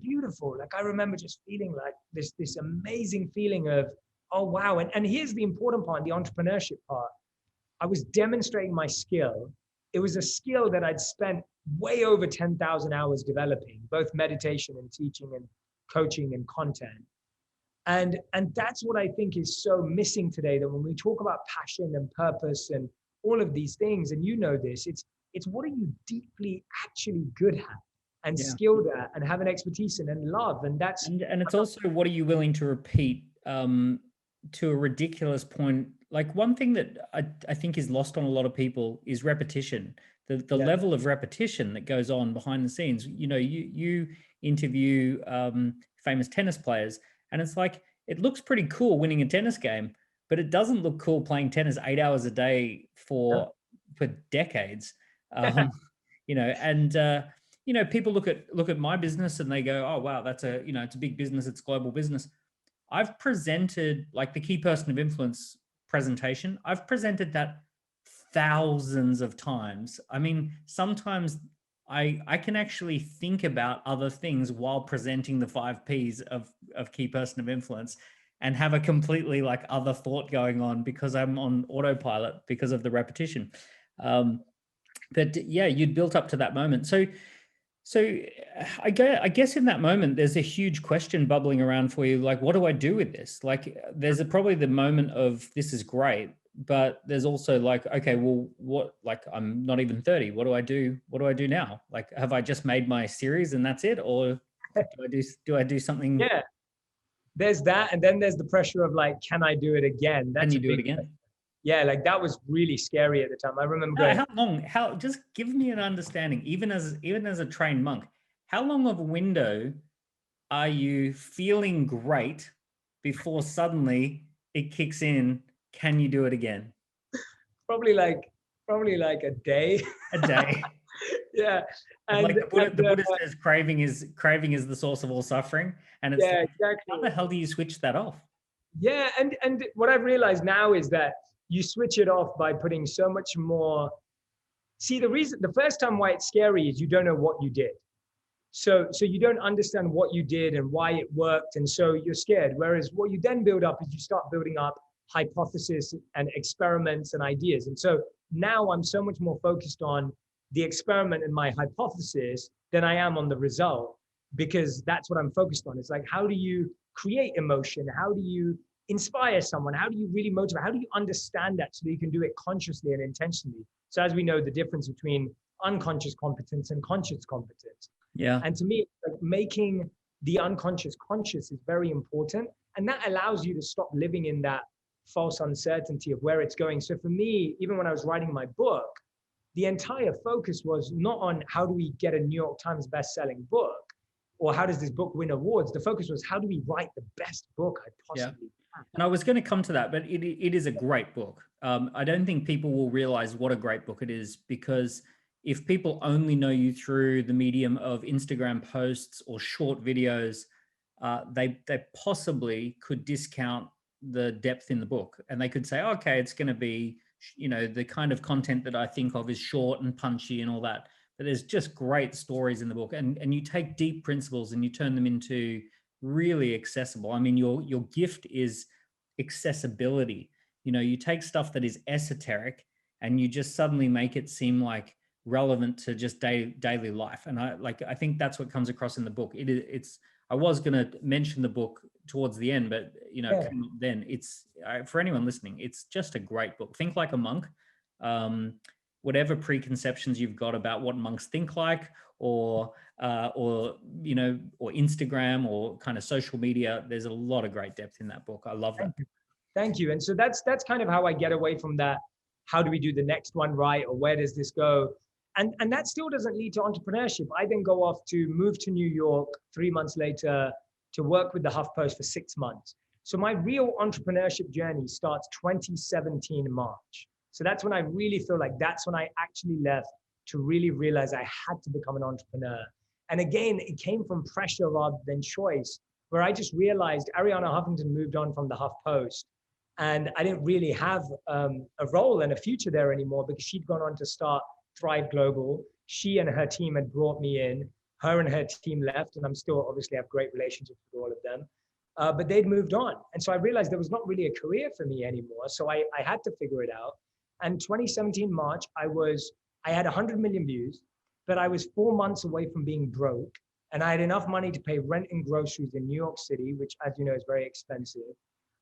beautiful. Like I remember just feeling like this amazing feeling of, oh, wow. And here's the important part, the entrepreneurship part. I was demonstrating my skill. It was a skill that I'd spent way over 10,000 hours developing, both meditation and teaching and coaching and content. And that's what I think is so missing today, that when we talk about passion and purpose and all of these things, and you know this, it's what are you deeply actually good at and skilled at and have an expertise in and love. And that's and it's also, what are you willing to repeat to a ridiculous point? Like one thing that I think is lost on a lot of people is repetition. The level of repetition that goes on behind the scenes. You know, you interview famous tennis players, and it's like, it looks pretty cool winning a tennis game, but it doesn't look cool playing tennis 8 hours a day for decades. You know, and you know, people look at my business and they go, oh wow, that's it's a big business, it's global business. I've presented like the key person of influence presentation. I've presented that thousands of times. I mean, sometimes I can actually think about other things while presenting the 5 Ps of key person of influence, and have a completely like other thought going on because I'm on autopilot because of the repetition. But yeah, you'd built up to that moment. So I guess in that moment, there's a huge question bubbling around for you. Like, what do I do with this? Like, there's probably the moment of, this is great, but there's also like, okay, well, what, like, I'm not even 30. What do I do? What do I do now? Like, have I just made my series and that's it? Or do I do something? Yeah, there's that. And then there's the pressure of like, can I do it again? Can That's you a do it big, again? yeah, like that was really scary at the time. I remember going, How long, just give me an understanding, even as a trained monk, how long of a window are you feeling great before suddenly it kicks in? Can you do it again? probably like, a day. A day. Yeah. And like And, the Buddha says, craving is the source of all suffering. And it's yeah, like, exactly. how the hell do you switch that off? Yeah. And what I've realized now is that you switch it off by putting so much more. See, the first time why it's scary is you don't know what you did. So you don't understand what you did and why it worked. And so you're scared. Whereas what you then build up is you start building up hypotheses and experiments and ideas. And so now I'm so much more focused on the experiment and my hypothesis than I am on the result, because that's what I'm focused on. It's like, how do you create emotion? How do you inspire someone? How do you really motivate? How do you understand that so that you can do it consciously and intentionally? So as we know, the difference between unconscious competence and conscious competence. Yeah. And to me, like, making the unconscious conscious is very important. And that allows you to stop living in that false uncertainty of where it's going. So for me, even when I was writing my book, the entire focus was not on how do we get a New York Times best-selling book or how does this book win awards. The focus was how do we write the best book I possibly can. And I was going to come to that, but it is a great book. I don't think people will realize what a great book it is, because if people only know you through the medium of Instagram posts or short videos, they possibly could discount the depth in the book, and they could say, okay, it's going to be, the kind of content that I think of is short and punchy and all that. But there's just great stories in the book, and you take deep principles and you turn them into really accessible. I mean, your gift is accessibility. You take stuff that is esoteric and you just suddenly make it seem like relevant to just daily life. And I think that's what comes across in the book. It's I was going to mention the book towards the end, but then it's for anyone listening, it's just a great book. Think like a monk. Whatever preconceptions you've got about what monks think like, or Instagram or kind of social media, there's a lot of great depth in that book. I love that. Thank you. And so that's kind of how I get away from that. How do we do the next one right? Or where does this go? And that still doesn't lead to entrepreneurship. I then go off to move to New York 3 months later to work with the HuffPost for 6 months. So my real entrepreneurship journey starts 2017 March. So that's when I really feel like that's when I actually left to really realize I had to become an entrepreneur. And again, it came from pressure rather than choice, where I just realized Arianna Huffington moved on from the HuffPost. And I didn't really have a role and a future there anymore, because she'd gone on to start Thrive Global. She and her team had brought me in. Her and her team left, and I'm still obviously have great relationships with all of them. But they'd moved on. And so I realized there was not really a career for me anymore. So I had to figure it out. And 2017 March, I had 100 million views, but I was 4 months away from being broke. And I had enough money to pay rent and groceries in New York City, which, as you know, is very expensive.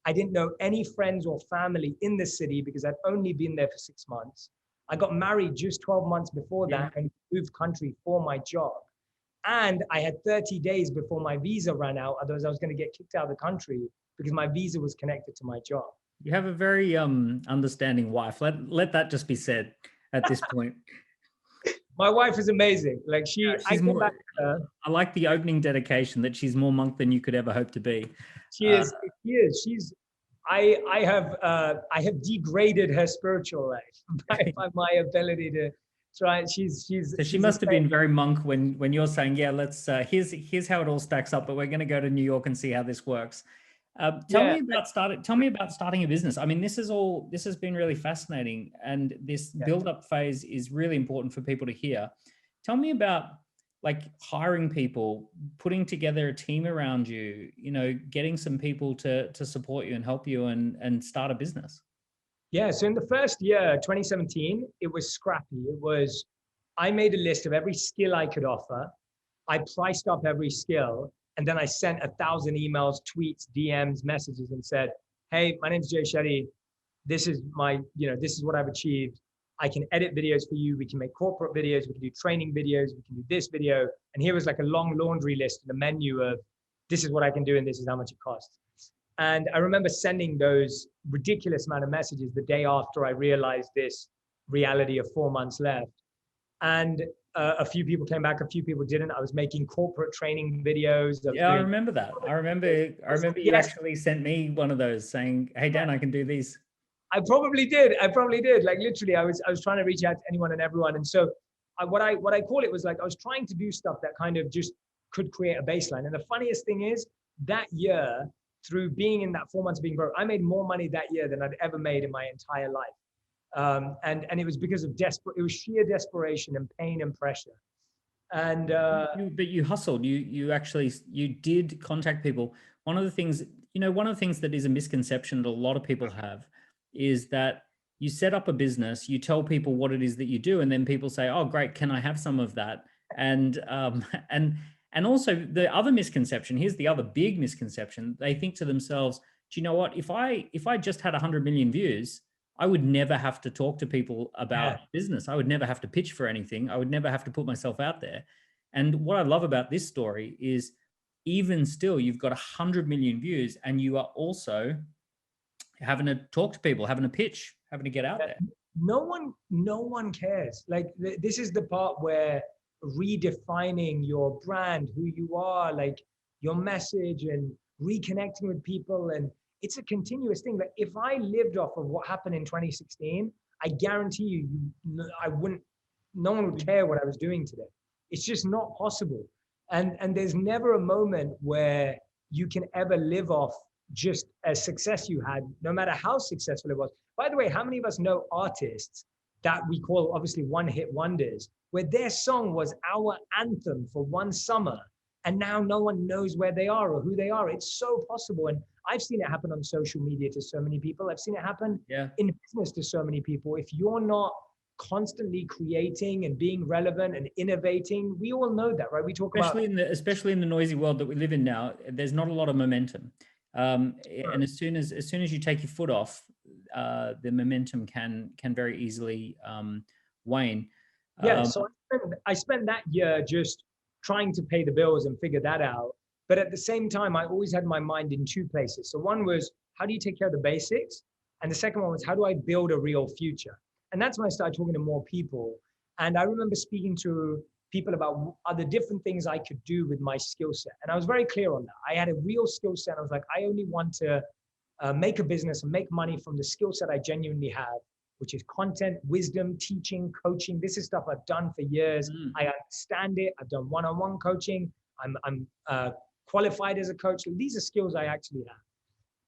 I didn't know any friends or family in the city because I'd only been there for 6 months. I got married just 12 months before that and moved country for my job. And I had 30 days before my visa ran out. Otherwise, I was going to get kicked out of the country because my visa was connected to my job. You have a very understanding wife. Let that just be said at this point. My wife is amazing. Like I like the opening dedication that she's more monk than you could ever hope to be. She is. I have degraded her spiritual life by my ability to try. So she must have been very monk when you're saying, yeah, let's here's how it all stacks up, but we're going to go to New York and see how this works. Tell me about starting a business. I mean, this has been really fascinating, and this build-up phase is really important for people to hear. Tell me about like hiring people, putting together a team around you, getting some people to support you and help you and start a business. Yeah. So in the first year, 2017, it was scrappy. I made a list of every skill I could offer. I priced up every skill. And then I sent 1,000 emails, tweets, DMs, messages, and said, hey, my name's Jay Shetty. this is my, this is what I've achieved. I can edit videos for you. We can make corporate videos. We can do training videos. We can do this video. And here was like a long laundry list and a menu of this is what I can do and this is how much it costs. And I remember sending those ridiculous amount of messages the day after I realized this reality of 4 months left. And a few people came back, a few people didn't. I was making corporate training videos. I remember that. I remember you actually sent me one of those saying, hey, Dan, I can do these. I probably did. Like literally, I was trying to reach out to anyone and everyone. And so what I call it was like, I was trying to do stuff that kind of just could create a baseline. And the funniest thing is that year, through being in that 4 months of being broke, I made more money that year than I'd ever made in my entire life. And it was because of it was sheer desperation and pain and pressure. And but you hustled. You did contact people. One of the things that is a misconception that a lot of people have is that you set up a business, you tell people what it is that you do, and then people say, "Oh, great, can I have some of that?" And also the other misconception. Here's the other big misconception. They think to themselves, "Do you know what? If I just had 100 million views, I would never have to talk to people about business. I would never have to pitch for anything. I would never have to put myself out there." And what I love about this story is, even still, you've got 100 million views, and you are also having to talk to people, having to pitch, having to get out there. No one cares. Like this is the part where redefining your brand, who you are, like your message, and reconnecting with people, and it's a continuous thing. That if I lived off of what happened in 2016, I guarantee you, no one would care what I was doing today. It's just not possible. And there's never a moment where you can ever live off just a success you had, no matter how successful it was. By the way, how many of us know artists that we call obviously one-hit wonders, where their song was our anthem for one summer, and now no one knows where they are or who they are? It's so possible. And I've seen it happen on social media to so many people. I've seen it happen in business to so many people. If you're not constantly creating and being relevant and innovating, we all know that, right? We talk especially in the noisy world that we live in now, there's not a lot of momentum. And as soon as you take your foot off, the momentum can very easily wane. So I spent that year just trying to pay the bills and figure that out. But at the same time, I always had my mind in two places. So one was, how do you take care of the basics? And the second one was, how do I build a real future? And that's when I started talking to more people. And I remember speaking to people about other different things I could do with my skill set. And I was very clear on that. I had a real skill set. I was like, I only want to make a business and make money from the skill set I genuinely have, which is content, wisdom, teaching, coaching. This is stuff I've done for years. I understand it. I've done one-on-one coaching. I'm qualified as a coach. These are skills I actually have.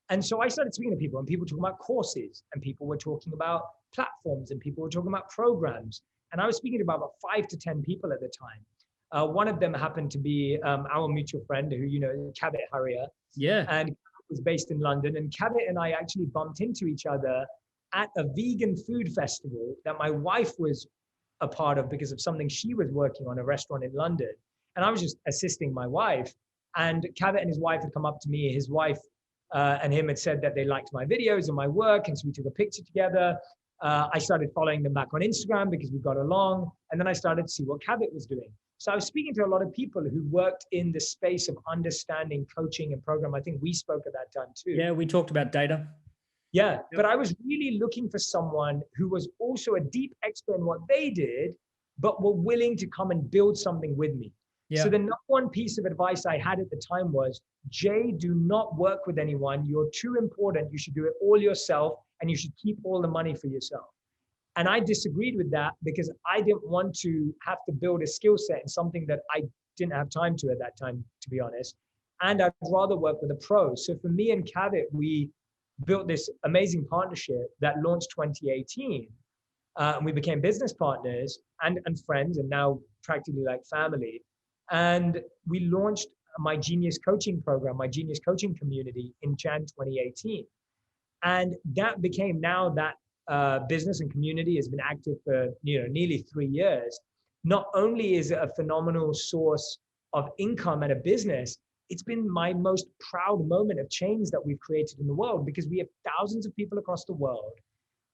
And so I started speaking to people, and people were talking about courses, and people were talking about platforms, and people were talking about programs. And I was speaking to about 5 to 10 people at the time. One of them happened to be our mutual friend, who you know, Kavit Harrier. Yeah. And was based in London. And Kavit and I actually bumped into each other at a vegan food festival that my wife was a part of because of something she was working on, a restaurant in London. And I was just assisting my wife. And Kavit and his wife had come up to me. His wife and him had said that they liked my videos and my work. And so we took a picture together. I started following them back on Instagram because we got along. And then I started to see what Kavit was doing. So I was speaking to a lot of people who worked in the space of understanding coaching and program. I think we spoke at that time too. Yeah, we talked about data. Yeah, but I was really looking for someone who was also a deep expert in what they did, but were willing to come and build something with me. Yeah. So the number one piece of advice I had at the time was, Jay, do not work with anyone. You're too important. You should do it all yourself, and you should keep all the money for yourself. And I disagreed with that because I didn't want to have to build a skill set in something that I didn't have time to at that time, to be honest. And I'd rather work with a pro. So for me and Kavit, we built this amazing partnership that launched 2018. And we became business partners and friends, and now practically like family. And we launched my Genius Coaching program, my Genius Coaching community in Jan 2018. And that became now that business and community has been active for nearly 3 years. Not only is it a phenomenal source of income and a business, it's been my most proud moment of change that we've created in the world, because we have thousands of people across the world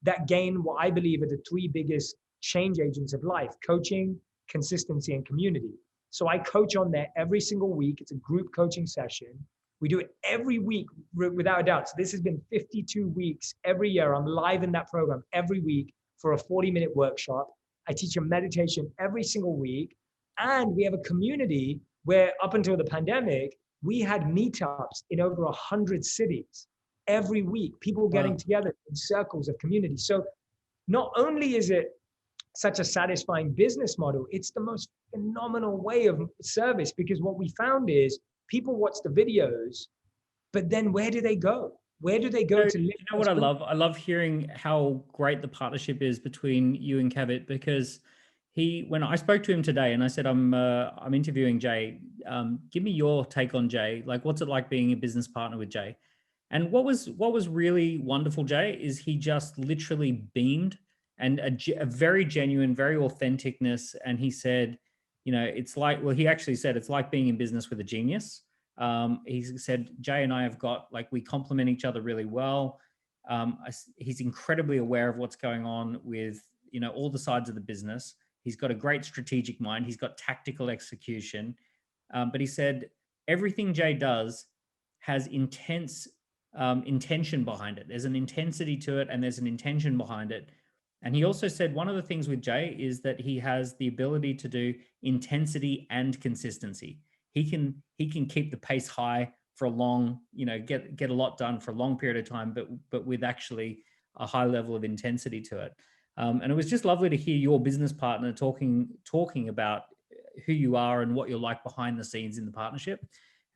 that gain what I believe are the three biggest change agents of life: coaching, consistency, and community. So I coach on there every single week. It's a group coaching session. We do it every week without a doubt. So this has been 52 weeks every year. I'm live in that program every week for a 40-minute workshop. I teach a meditation every single week. And we have a community where up until the pandemic, we had meetups in over 100 cities every week, people getting together in circles of community. So not only is it such a satisfying business model, it's the most phenomenal way of service, because what we found is people watch the videos, but then where do they go? Where do they go to live? You know what I love? I love hearing how great the partnership is between you and Kavit, because when I spoke to him today and I said, I'm interviewing Jay, give me your take on Jay. Like, what's it like being a business partner with Jay? And what was really wonderful, Jay, is he just literally beamed, and a very genuine, very authenticness. And he said, it's like, well, he actually said, it's like being in business with a genius. He said, Jay and I have got, like, we complement each other really well. He's incredibly aware of what's going on with, all the sides of the business. He's got a great strategic mind. He's got tactical execution. But he said, everything Jay does has intense intention behind it. There's an intensity to it, and there's an intention behind it. And he also said one of the things with Jay is that he has the ability to do intensity and consistency. He can keep the pace high for a long, get a lot done for a long period of time, but with actually a high level of intensity to it. And it was just lovely to hear your business partner talking about who you are and what you're like behind the scenes in the partnership.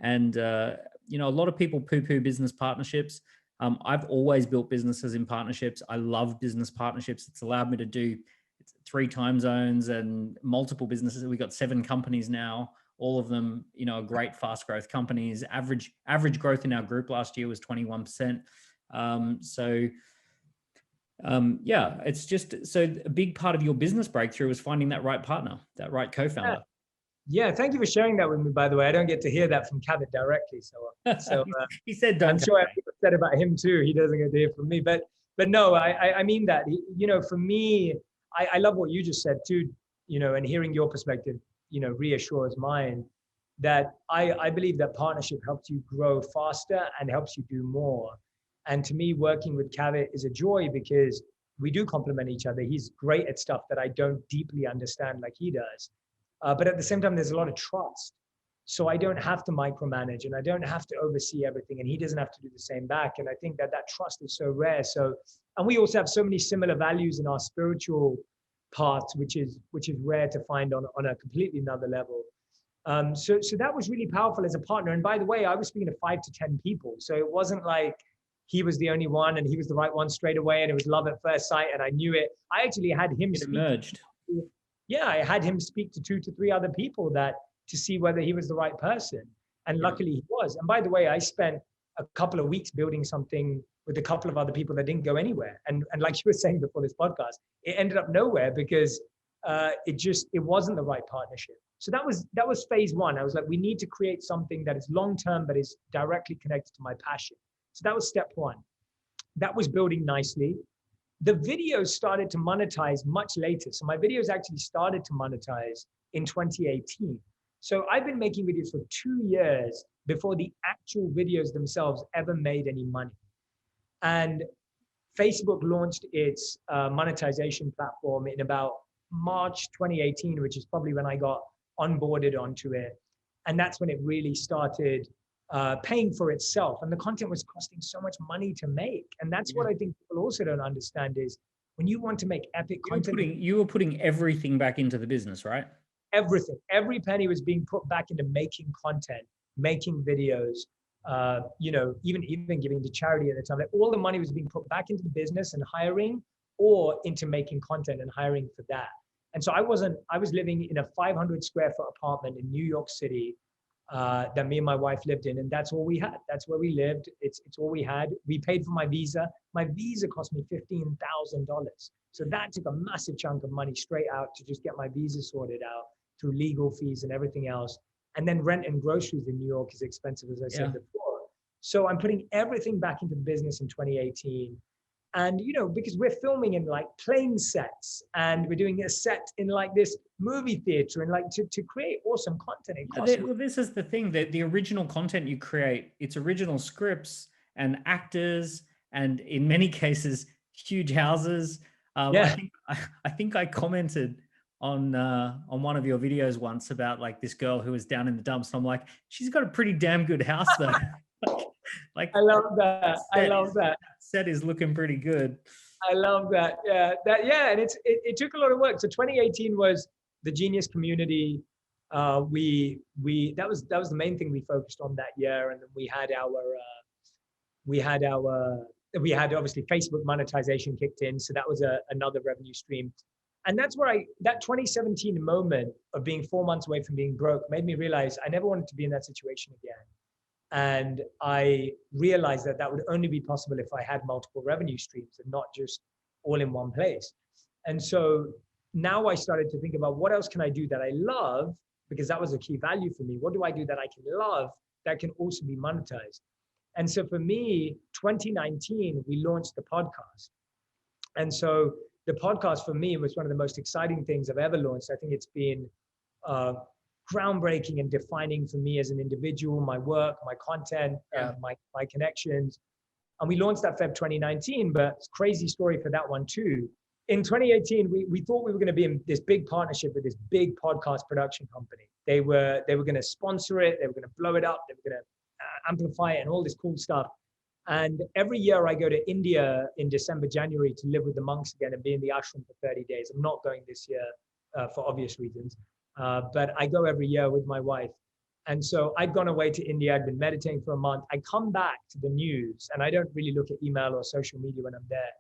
And a lot of people poo-poo business partnerships. I've always built businesses in partnerships. I love business partnerships. It's allowed me to do 3 time zones and multiple businesses. We've got 7 companies now, all of them, are great fast growth companies. Average growth in our group last year was 21%. It's just, so a big part of your business breakthrough is finding that right partner, that right co-founder. Yeah, thank you for sharing that with me, by the way. I don't get to hear that from Kavit directly. So he said, don't. I'm sure people said about him too. He doesn't get to hear from me. But no, I mean that. For me, I love what you just said too, and hearing your perspective, reassures mine, that I believe that partnership helps you grow faster and helps you do more. And to me, working with Kavit is a joy because we do complement each other. He's great at stuff that I don't deeply understand like he does. But at the same time, there's a lot of trust. So I don't have to micromanage and I don't have to oversee everything. And he doesn't have to do the same back. And I think that trust is so rare. And we also have so many similar values in our spiritual paths, which is rare to find on a completely another level. So that was really powerful as a partner. And by the way, I was speaking to 5 to 10 people. So it wasn't like he was the only one and he was the right one straight away. And it was love at first sight. And I knew it. I actually had him emerged. I had him speak to 2 to 3 other people to see whether he was the right person. And luckily he was. And by the way, I spent a couple of weeks building something with a couple of other people that didn't go anywhere. And like you were saying before this podcast, it ended up nowhere because it wasn't the right partnership. So that was phase 1. I was like, we need to create something that is long-term, but is directly connected to my passion. So that was step 1. That was building nicely. The videos started to monetize much later. So my videos actually started to monetize in 2018. So I've been making videos for 2 years before the actual videos themselves ever made any money. And Facebook launched its monetization platform in about March 2018, which is probably when I got onboarded onto it. And that's when it really started paying for itself. And the content was costing so much money to make. And that's what I think people also don't understand is when you want to make epic content. You were putting everything back into the business, right? Everything. Every penny was being put back into making content, making videos, even giving to charity at the time. Like all the money was being put back into the business and hiring, or into making content and hiring for that. And so I was living in a 500 square foot apartment in New York City that me and my wife lived in. And that's all we had. That's where we lived. It's all we had. We paid for my visa. My visa cost me $15,000. So that took a massive chunk of money straight out to just get my visa sorted out through legal fees and everything else. And then rent and groceries in New York is expensive, as I said before. So I'm putting everything back into the business in 2018. And, because we're filming in like plane sets and we're doing a set in like this movie theater and like to create awesome content. It costs. Well, this is the thing, that the original content you create, it's original scripts and actors, and in many cases, huge houses. Yeah. I think I commented on one of your videos once about like this girl who was down in the dumps. And I'm like, she's got a pretty damn good house though. Like I love that. I love that. Set is looking pretty good. I love that. Yeah. And it took a lot of work. So 2018 was the Genius Community. That was the main thing we focused on that year. And then we had obviously Facebook monetization kicked in. So that was another revenue stream. And that's where that 2017 moment of being 4 months away from being broke made me realize I never wanted to be in that situation again. And I realized that would only be possible if I had multiple revenue streams and not just all in one place. And so now I started to think about what else can I do that I love, because that was a key value for me. What do I do that I can love that can also be monetized? And so for me, 2019, we launched the podcast. And so the podcast for me was one of the most exciting things I've ever launched. I think it's been groundbreaking and defining for me as an individual, my work, my content, my connections. And we launched that Feb 2019, but it's a crazy story for that one too. In 2018, we thought we were going to be in this big partnership with this big podcast production company. They were going to sponsor it. They were going to blow it up. They were going to amplify it and all this cool stuff. And every year I go to India in December, January to live with the monks again and be in the ashram for 30 days. I'm not going this year for obvious reasons. But I go every year with my wife. And so I'd gone away to India. I'd been meditating for a month. I come back to the news, and I don't really look at email or social media when I'm there.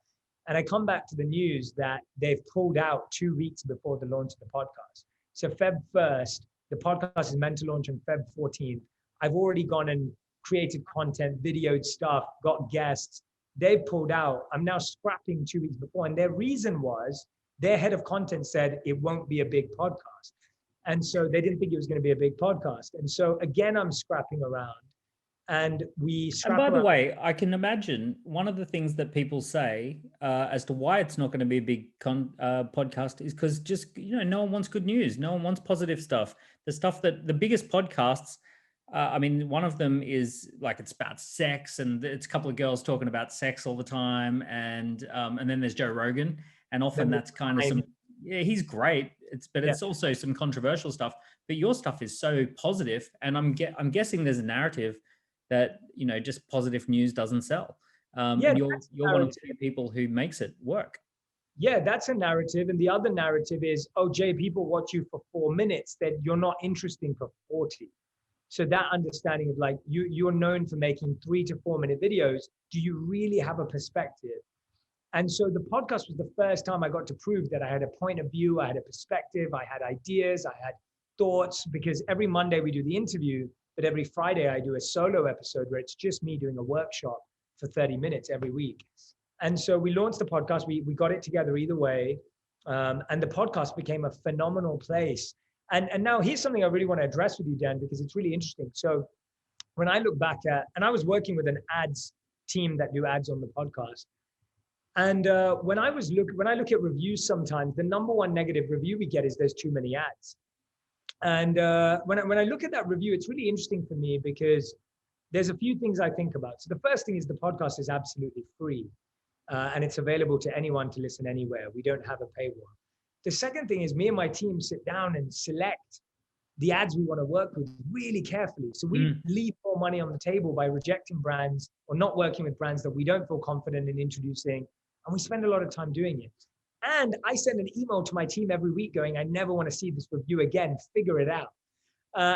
And I come back to the news that they've pulled out 2 weeks before the launch of the podcast. So Feb 1st, the podcast is meant to launch on Feb 14th. I've already gone and created content, videoed stuff, got guests. They've pulled out. I'm now scrapping 2 weeks before. And their reason was their head of content said it won't be a big podcast. And so they didn't think it was going to be a big podcast. And so again, I'm scrapping around. And by the way, I can imagine one of the things that people say as to why it's not going to be a big podcast is because just, no one wants good news. No one wants positive stuff. The stuff that the biggest podcasts, one of them is like, it's about sex, and it's a couple of girls talking about sex all the time. And then there's Joe Rogan. And often that's kind of he's great. It's also some controversial stuff, but your stuff is so positive. And I'm guessing there's a narrative that, just positive news doesn't sell. And you're one of the people who makes it work. Yeah, that's a narrative. And the other narrative is, oh, Jay, people watch you for 4 minutes, that you're not interesting for 40. So that understanding of like, you're known for making 3 to 4 minute videos. Do you really have a perspective? And so the podcast was the first time I got to prove that I had a point of view, I had a perspective, I had ideas, I had thoughts, because every Monday we do the interview, but every Friday I do a solo episode where it's just me doing a workshop for 30 minutes every week. And so we launched the podcast, we got it together either way. And the podcast became a phenomenal place. And now here's something I really want to address with you, Dan, because it's really interesting. So when I look back and I was working with an ads team that do ads on the podcast. And when I look at reviews sometimes, the number one negative review we get is there's too many ads. And when I look at that review, it's really interesting for me because there's a few things I think about. So the first thing is the podcast is absolutely free and it's available to anyone to listen anywhere. We don't have a paywall. The second thing is me and my team sit down and select the ads we want to work with really carefully. So we leave more money on the table by rejecting brands or not working with brands that we don't feel confident in introducing. And we spend a lot of time doing it. And I send an email to my team every week going, I never want to see this review again, figure it out.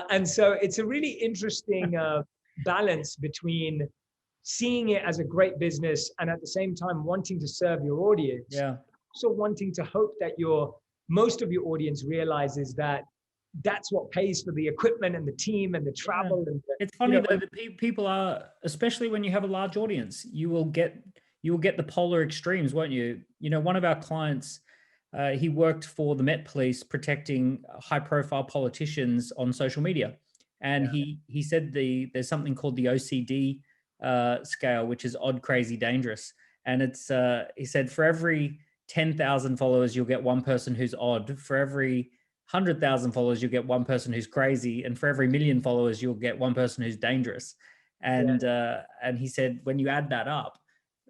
And so it's a really interesting balance between seeing it as a great business and at the same time wanting to serve your audience. Yeah. So wanting to hope that most of your audience realizes that that's what pays for the equipment and the team and the travel. Yeah. And it's funny though that people are, especially when you have a large audience, you will get the polar extremes, won't you? One of our clients, he worked for the Met Police protecting high-profile politicians on social media. And he said there's something called the OCD scale, which is odd, crazy, dangerous. And it's, he said, for every 10,000 followers, you'll get one person who's odd. For every 100,000 followers, you'll get one person who's crazy. And for every million followers, you'll get one person who's dangerous. And he said, when you add that up,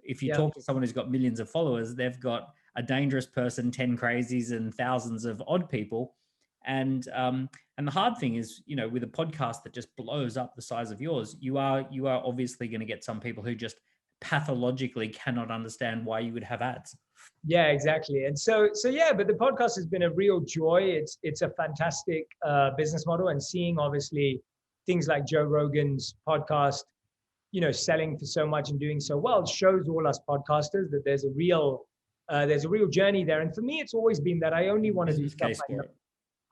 if you talk to someone who's got millions of followers, they've got a dangerous person, 10 crazies, and thousands of odd people. And the hard thing is, you know, with a podcast that just blows up the size of yours, you are obviously going to get some people who just pathologically cannot understand why you would have ads. Yeah, exactly. And so yeah, but the podcast has been a real joy. It's a fantastic business model, and seeing obviously things like Joe Rogan's podcast, you know, selling for so much and doing so well, shows all us podcasters that there's a real journey there. And for me, it's always been that I only want to do stuff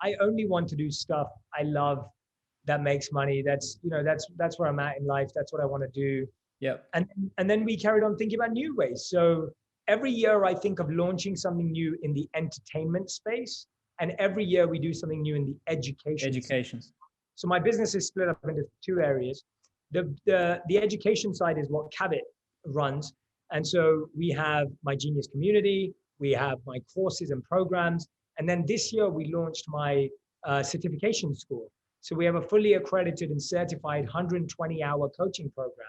I only want to do stuff I love that makes money. That's, you know, that's where I'm at in life. That's what I want to do. Yeah. And then we carried on thinking about new ways. So every year I think of launching something new in the entertainment space. And every year we do something new in the education. So my business is split up into two areas. The education side is what Cabot runs. And so we have my Genius community, we have my courses and programs. And then this year we launched my certification school. So we have a fully accredited and certified 120-hour coaching program.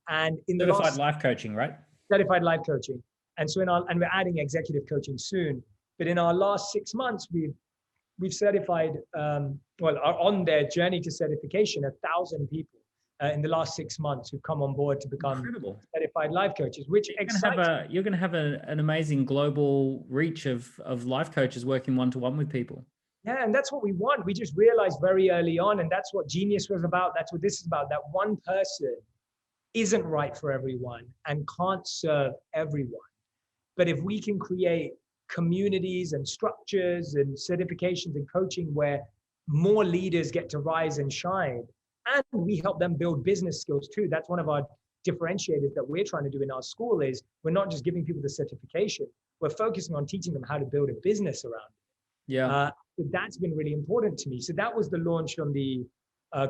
And in the certified life coaching, right? Certified life coaching. And so and we're adding executive coaching soon. But in our last 6 months, we've certified, are on their journey to certification, 1,000 people in the last 6 months who've come on board to become certified life coaches, which you're going to have an amazing global reach of life coaches working one-to-one with people. Yeah, and that's what we want. We just realized very early on, and that's what Genius was about. That's what this is about. That one person isn't right for everyone and can't serve everyone. But if we can create communities and structures and certifications and coaching where more leaders get to rise and shine, and we help them build business skills too. That's one of our differentiators that we're trying to do in our school. Is we're not just giving people the certification, we're focusing on teaching them how to build a business around it. Yeah. So that's been really important to me. So that was the launch on the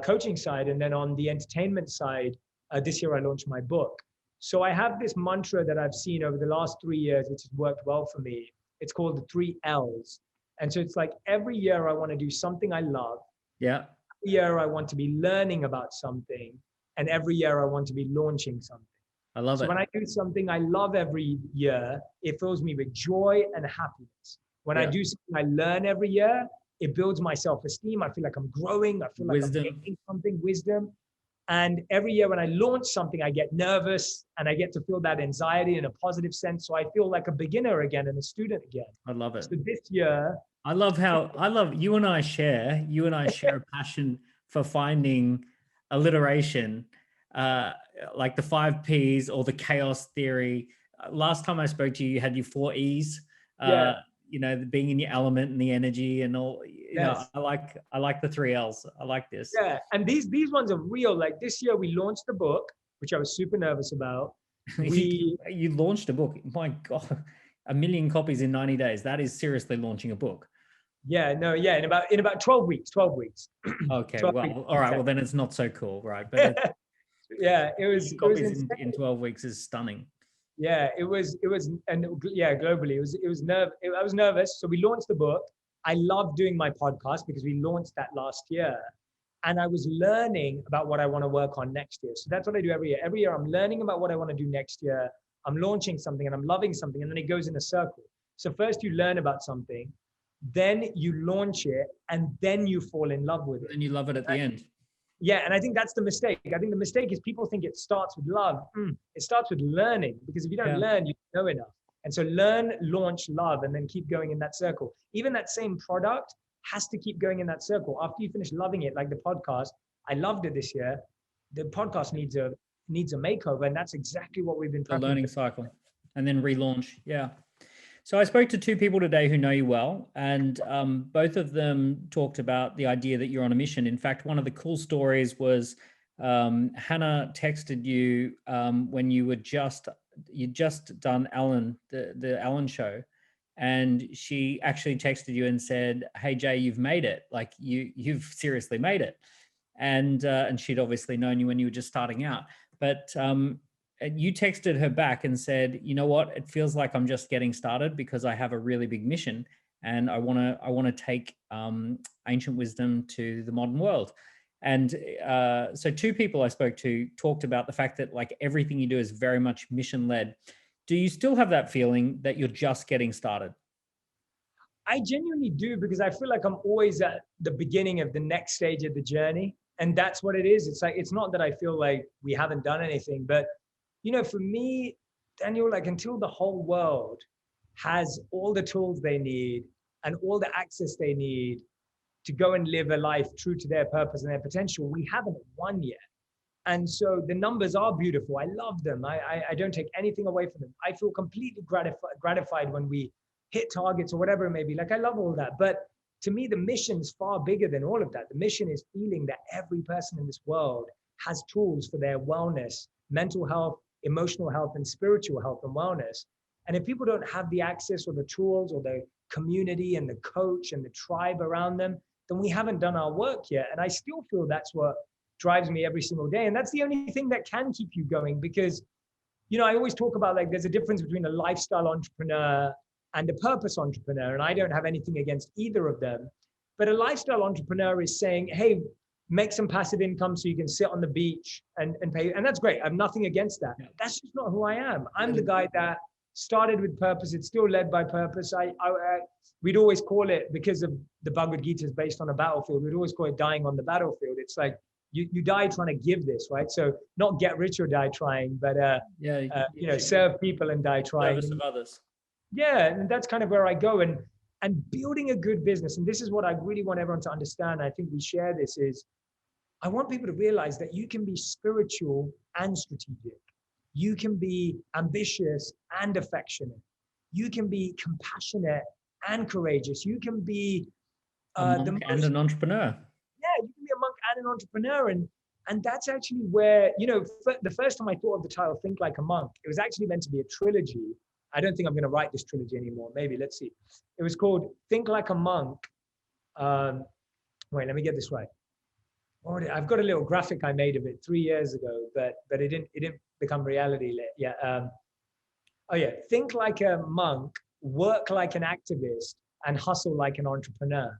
coaching side. And then on the entertainment side, this year I launched my book. So I have this mantra that I've seen over the last 3 years, which has worked well for me. It's called the 3 L's. And so it's like every year I want to do something I love. Yeah. Every year I want to be learning about something. And every year I want to be launching something. I love it. So when I do something I love every year, it fills me with joy and happiness. When I do something I learn every year, it builds my self-esteem. I feel like I'm growing. I feel like I'm getting something, wisdom. And every year when I launch something, I get nervous and I get to feel that anxiety in a positive sense. So I feel like a beginner again and a student again. I love it. So this year, I love you and I share a passion for finding alliteration, like the 5 Ps or the chaos theory. Last time I spoke to you, you had your 4 E's. You know, being in your element and the energy and all. You know, I like the 3 L's. I like this. Yeah, and these ones are real. Like this year, we launched the book, which I was super nervous about. You launched a book. My God, 1 million copies in 90 days. That is seriously launching a book. Yeah, no, yeah, in about 12 weeks. 12 weeks. Okay, 12 well, weeks, all right. Exactly. Well, then it's not so cool, right? But yeah, it was copies in 12 weeks is stunning. Yeah, it was, and yeah, globally, I was nervous. So we launched the book. I love doing my podcast because we launched that last year, and I was learning about what I want to work on next year. So that's what I do every year. Every year I'm learning about what I want to do next year. I'm launching something and I'm loving something, and then it goes in a circle. So first you learn about something, then you launch it, and then you fall in love with it. And you love it at the end. Yeah, and I think that's the mistake. I think the mistake is people think it starts with love. It starts with learning, because if you don't learn, you don't know enough. And so learn, launch, love, and then keep going in that circle. Even that same product has to keep going in that circle. After you finish loving it, like the podcast, I loved it this year. The podcast needs a makeover, and that's exactly what we've been the learning cycle, and then relaunch. Yeah. So I spoke to 2 people today who know you well, and both of them talked about the idea that you're on a mission. In fact, one of the cool stories was Hannah texted you when you'd just done Alan, the Alan show, and she actually texted you and said, "Hey Jay, you've made it. Like you've seriously made it." And she'd obviously known you when you were just starting out, but you texted her back and said, you know what, it feels like I'm just getting started because I have a really big mission and I want to take ancient wisdom to the modern world. And so two people I spoke to talked about the fact that like everything you do is very much mission led. Do you still have that feeling that you're just getting started? I genuinely do, because I feel like I'm always at the beginning of the next stage of the journey. And that's what it is. It's like, it's not that I feel like we haven't done anything, but for me, Daniel, like until the whole world has all the tools they need and all the access they need to go and live a life true to their purpose and their potential, we haven't won yet. And so the numbers are beautiful. I love them. I don't take anything away from them. I feel completely gratified when we hit targets or whatever it may be. Like, I love all that. But to me, the mission is far bigger than all of that. The mission is feeling that every person in this world has tools for their wellness, mental health, emotional health, and spiritual health and wellness. And if people don't have the access or the tools or the community and the coach and the tribe around them, then we haven't done our work yet. And I still feel that's what drives me every single day. And that's the only thing that can keep you going, because, I always talk about, like, there's a difference between a lifestyle entrepreneur and a purpose entrepreneur. And I don't have anything against either of them. But a lifestyle entrepreneur is saying, hey, make some passive income so you can sit on the beach and pay. And that's great. I have nothing against that. That's just not who I am. I'm the guy that started with purpose. It's still led by purpose. We'd always call it, because of the Bhagavad Gita is based on a battlefield, we'd always call it dying on the battlefield. It's like you die trying to give this, right? So not get rich or die trying, but serve people and die trying. Service of others. Yeah, and that's kind of where I go. And building a good business, and this is what I really want everyone to understand, I think we share this, is I want people to realize that you can be spiritual and strategic. You can be ambitious and affectionate. You can be compassionate and courageous. You can be and an entrepreneur. Yeah, you can be a monk and an entrepreneur. And that's actually where, the first time I thought of the title, Think Like a Monk, it was actually meant to be a trilogy. I don't think I'm going to write this trilogy anymore. Maybe, let's see. It was called Think Like a Monk. Wait, let me get this right. I've got a little graphic I made of it 3 years ago, but it didn't become reality yet. Think like a monk, work like an activist, and hustle like an entrepreneur.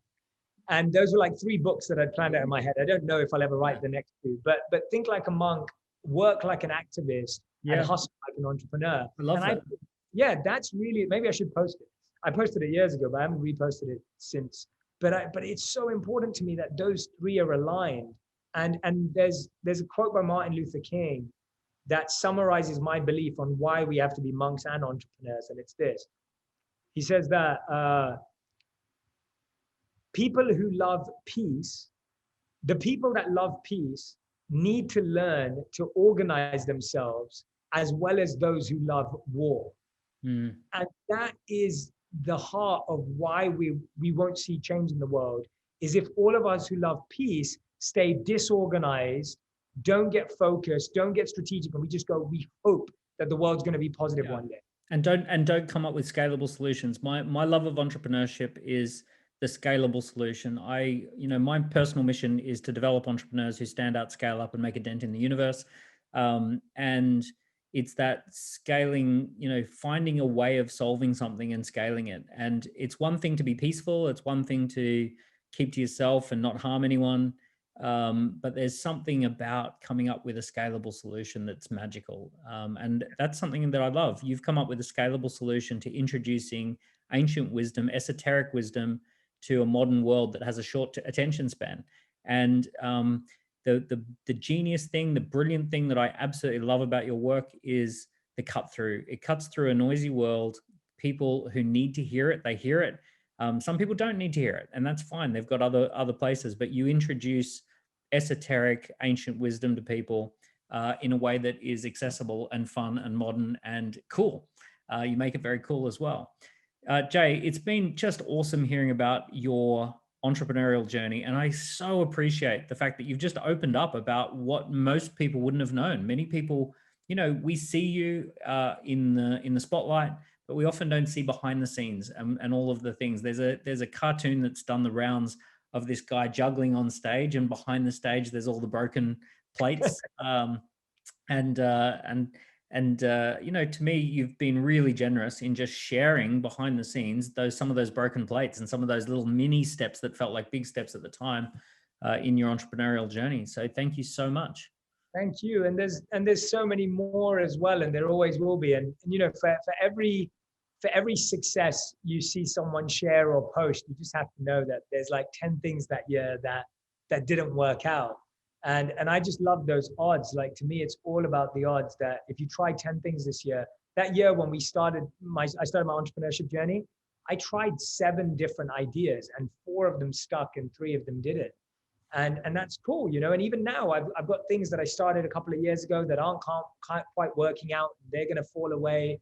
And those were like 3 books that I'd planned out in my head. I don't know if I'll ever write the next 2, but Think Like a Monk, work like an activist, and hustle like an entrepreneur. I love that. That's really, maybe I should post it. I posted it years ago, but I haven't reposted it since. But it's so important to me that those 3 are aligned. And there's a quote by Martin Luther King that summarizes my belief on why we have to be monks and entrepreneurs. And it's this. He says that people who love peace, the people that love peace need to learn to organize themselves as well as those who love war. And that is the heart of why we won't see change in the world, is if all of us who love peace stay disorganized, don't get focused, don't get strategic, and we just go, we hope that the world's going to be positive one day. And don't come up with scalable solutions. My love of entrepreneurship is the scalable solution. My personal mission is to develop entrepreneurs who stand out, scale up, and make a dent in the universe. And it's that scaling, finding a way of solving something and scaling it. And it's one thing to be peaceful. It's one thing to keep to yourself and not harm anyone. But there's something about coming up with a scalable solution that's magical. And that's something that I love. You've come up with a scalable solution to introducing ancient wisdom, esoteric wisdom to a modern world that has a short attention span. And the genius thing, the brilliant thing that I absolutely love about your work is the cut through. It cuts through a noisy world. People who need to hear it, they hear it. Some people don't need to hear it, and that's fine. They've got other places, but you introduce esoteric ancient wisdom to people in a way that is accessible and fun and modern and cool. You make it very cool as well. Jay, it's been just awesome hearing about your entrepreneurial journey, and I so appreciate the fact that you've just opened up about what most people wouldn't have known. Many people, we see you in the spotlight, but we often don't see behind the scenes and all of the things. There's a cartoon that's done the rounds of this guy juggling on stage, and behind the stage there's all the broken plates, and And, to me, you've been really generous in just sharing behind the scenes some of those broken plates and some of those little mini steps that felt like big steps at the time in your entrepreneurial journey. So thank you so much. Thank you. And there's so many more as well, and there always will be. And for every success you see someone share or post, you just have to know that there's like 10 things that year that didn't work out. And I just love those odds. Like, to me, it's all about the odds that if you try 10 things this year, that year when I started my entrepreneurship journey, I tried 7 different ideas and 4 of them stuck and 3 of them didn't. And that's cool, and even now I've got things that I started a couple of years ago that aren't quite working out. They're going to fall away.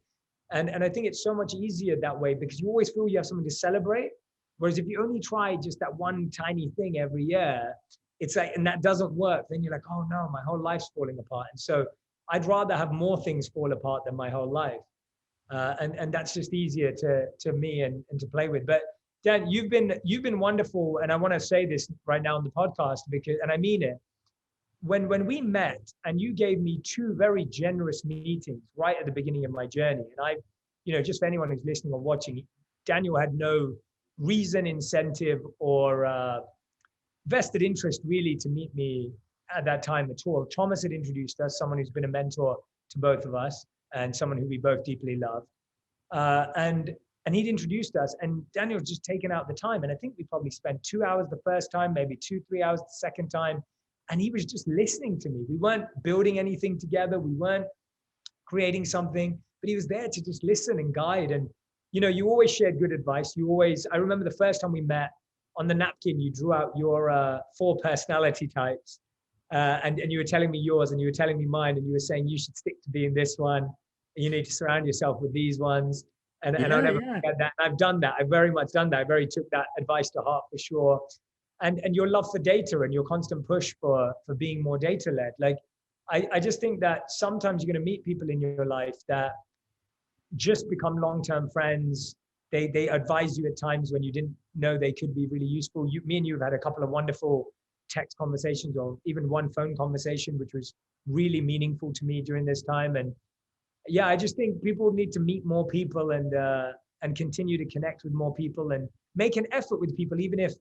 And I think it's so much easier that way, because you always feel you have something to celebrate. Whereas if you only try just that one tiny thing every year, it's like, and that doesn't work, then you're like, oh no, my whole life's falling apart. And so I'd rather have more things fall apart than my whole life. And that's just easier to me and to play with. But Dan, you've been wonderful. And I want to say this right now on the podcast, and I mean it. When we met and you gave me 2 very generous meetings right at the beginning of my journey, and just for anyone who's listening or watching, Daniel had no reason, incentive, or vested interest really to meet me at that time at all. Thomas had introduced us, someone who's been a mentor to both of us and someone who we both deeply love. And he'd introduced us, and Daniel just taken out the time. And I think we probably spent 2 hours the first time, maybe 2-3 hours the second time. And he was just listening to me. We weren't building anything together. We weren't creating something, but he was there to just listen and guide. And, you always shared good advice. I remember the first time we met, on the napkin, you drew out your 4 personality types. And you were telling me yours and you were telling me mine. And you were saying, you should stick to being this one. You need to surround yourself with these ones. And I'll never forget that. I've done that. I've very much done that. I very took that advice to heart for sure. And your love for data and your constant push for being more data led. Like, I just think that sometimes you're going to meet people in your life that just become long-term friends. They advise you at times when you didn't know they could be really useful. Me and you have had a couple of wonderful text conversations, or even one phone conversation, which was really meaningful to me during this time. And yeah, I just think people need to meet more people and continue to connect with more people and make an effort with people, even if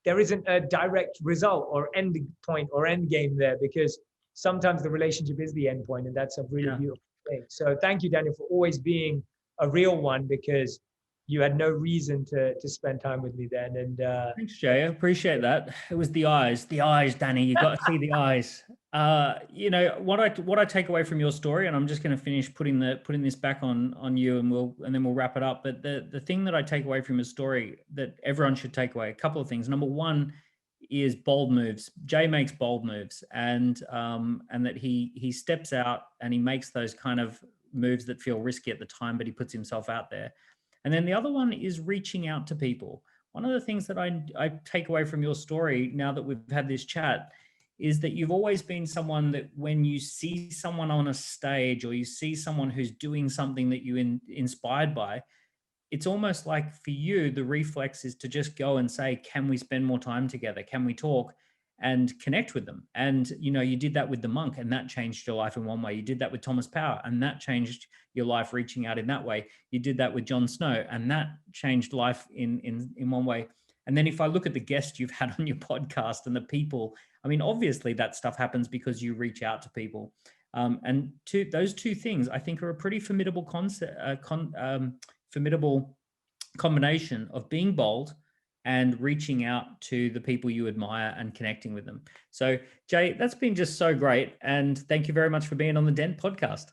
there isn't a direct result or end point or end game there, because sometimes the relationship is the end point, and that's a really beautiful thing. So thank you, Daniel, for always being a real one, because you had no reason to spend time with me then. And thanks, Jay. I appreciate that. It was the eyes, Danny. You got to see the eyes. What I take away from your story, and I'm just going to finish putting this back on you, and then we'll wrap it up. But the thing that I take away from your story that everyone should take away, a couple of things. Number one is bold moves. Jay makes bold moves, and that he steps out and he makes those kind of moves that feel risky at the time, but he puts himself out there. And then the other one is reaching out to people. One of the things that I take away from your story, now that we've had this chat, is that you've always been someone that when you see someone on a stage, or you see someone who's doing something that you're inspired by, it's almost like for you, the reflex is to just go and say, can we spend more time together? Can we talk and connect with them? And, you did that with the monk, and that changed your life in one way. You did that with Thomas Power, and that changed your life, reaching out in that way. You did that with Jon Snow, and that changed life in one way. And then if I look at the guests you've had on your podcast and the people, I mean, obviously that stuff happens because you reach out to people. And those 2 things, I think, are a pretty formidable formidable combination of being bold and reaching out to the people you admire and connecting with them. So, Jay, that's been just so great. And thank you very much for being on the Dent Podcast.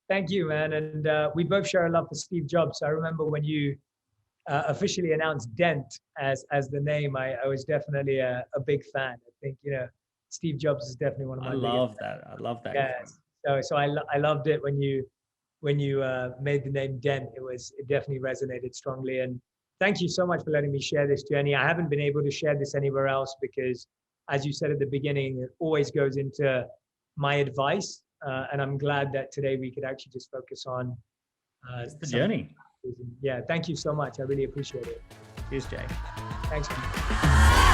Thank you, man. And we both share a love for Steve Jobs. I remember when you officially announced Dent as the name, I was definitely a big fan. I think, Steve Jobs is definitely one of my I love that. Yeah. So I loved it when you made the name Dent. It definitely resonated strongly. And thank you so much for letting me share this journey. I haven't been able to share this anywhere else because, as you said at the beginning, it always goes into my advice. And I'm glad that today we could actually just focus on the journey. Yeah, thank you so much. I really appreciate it. Cheers, Jay. Thanks, man.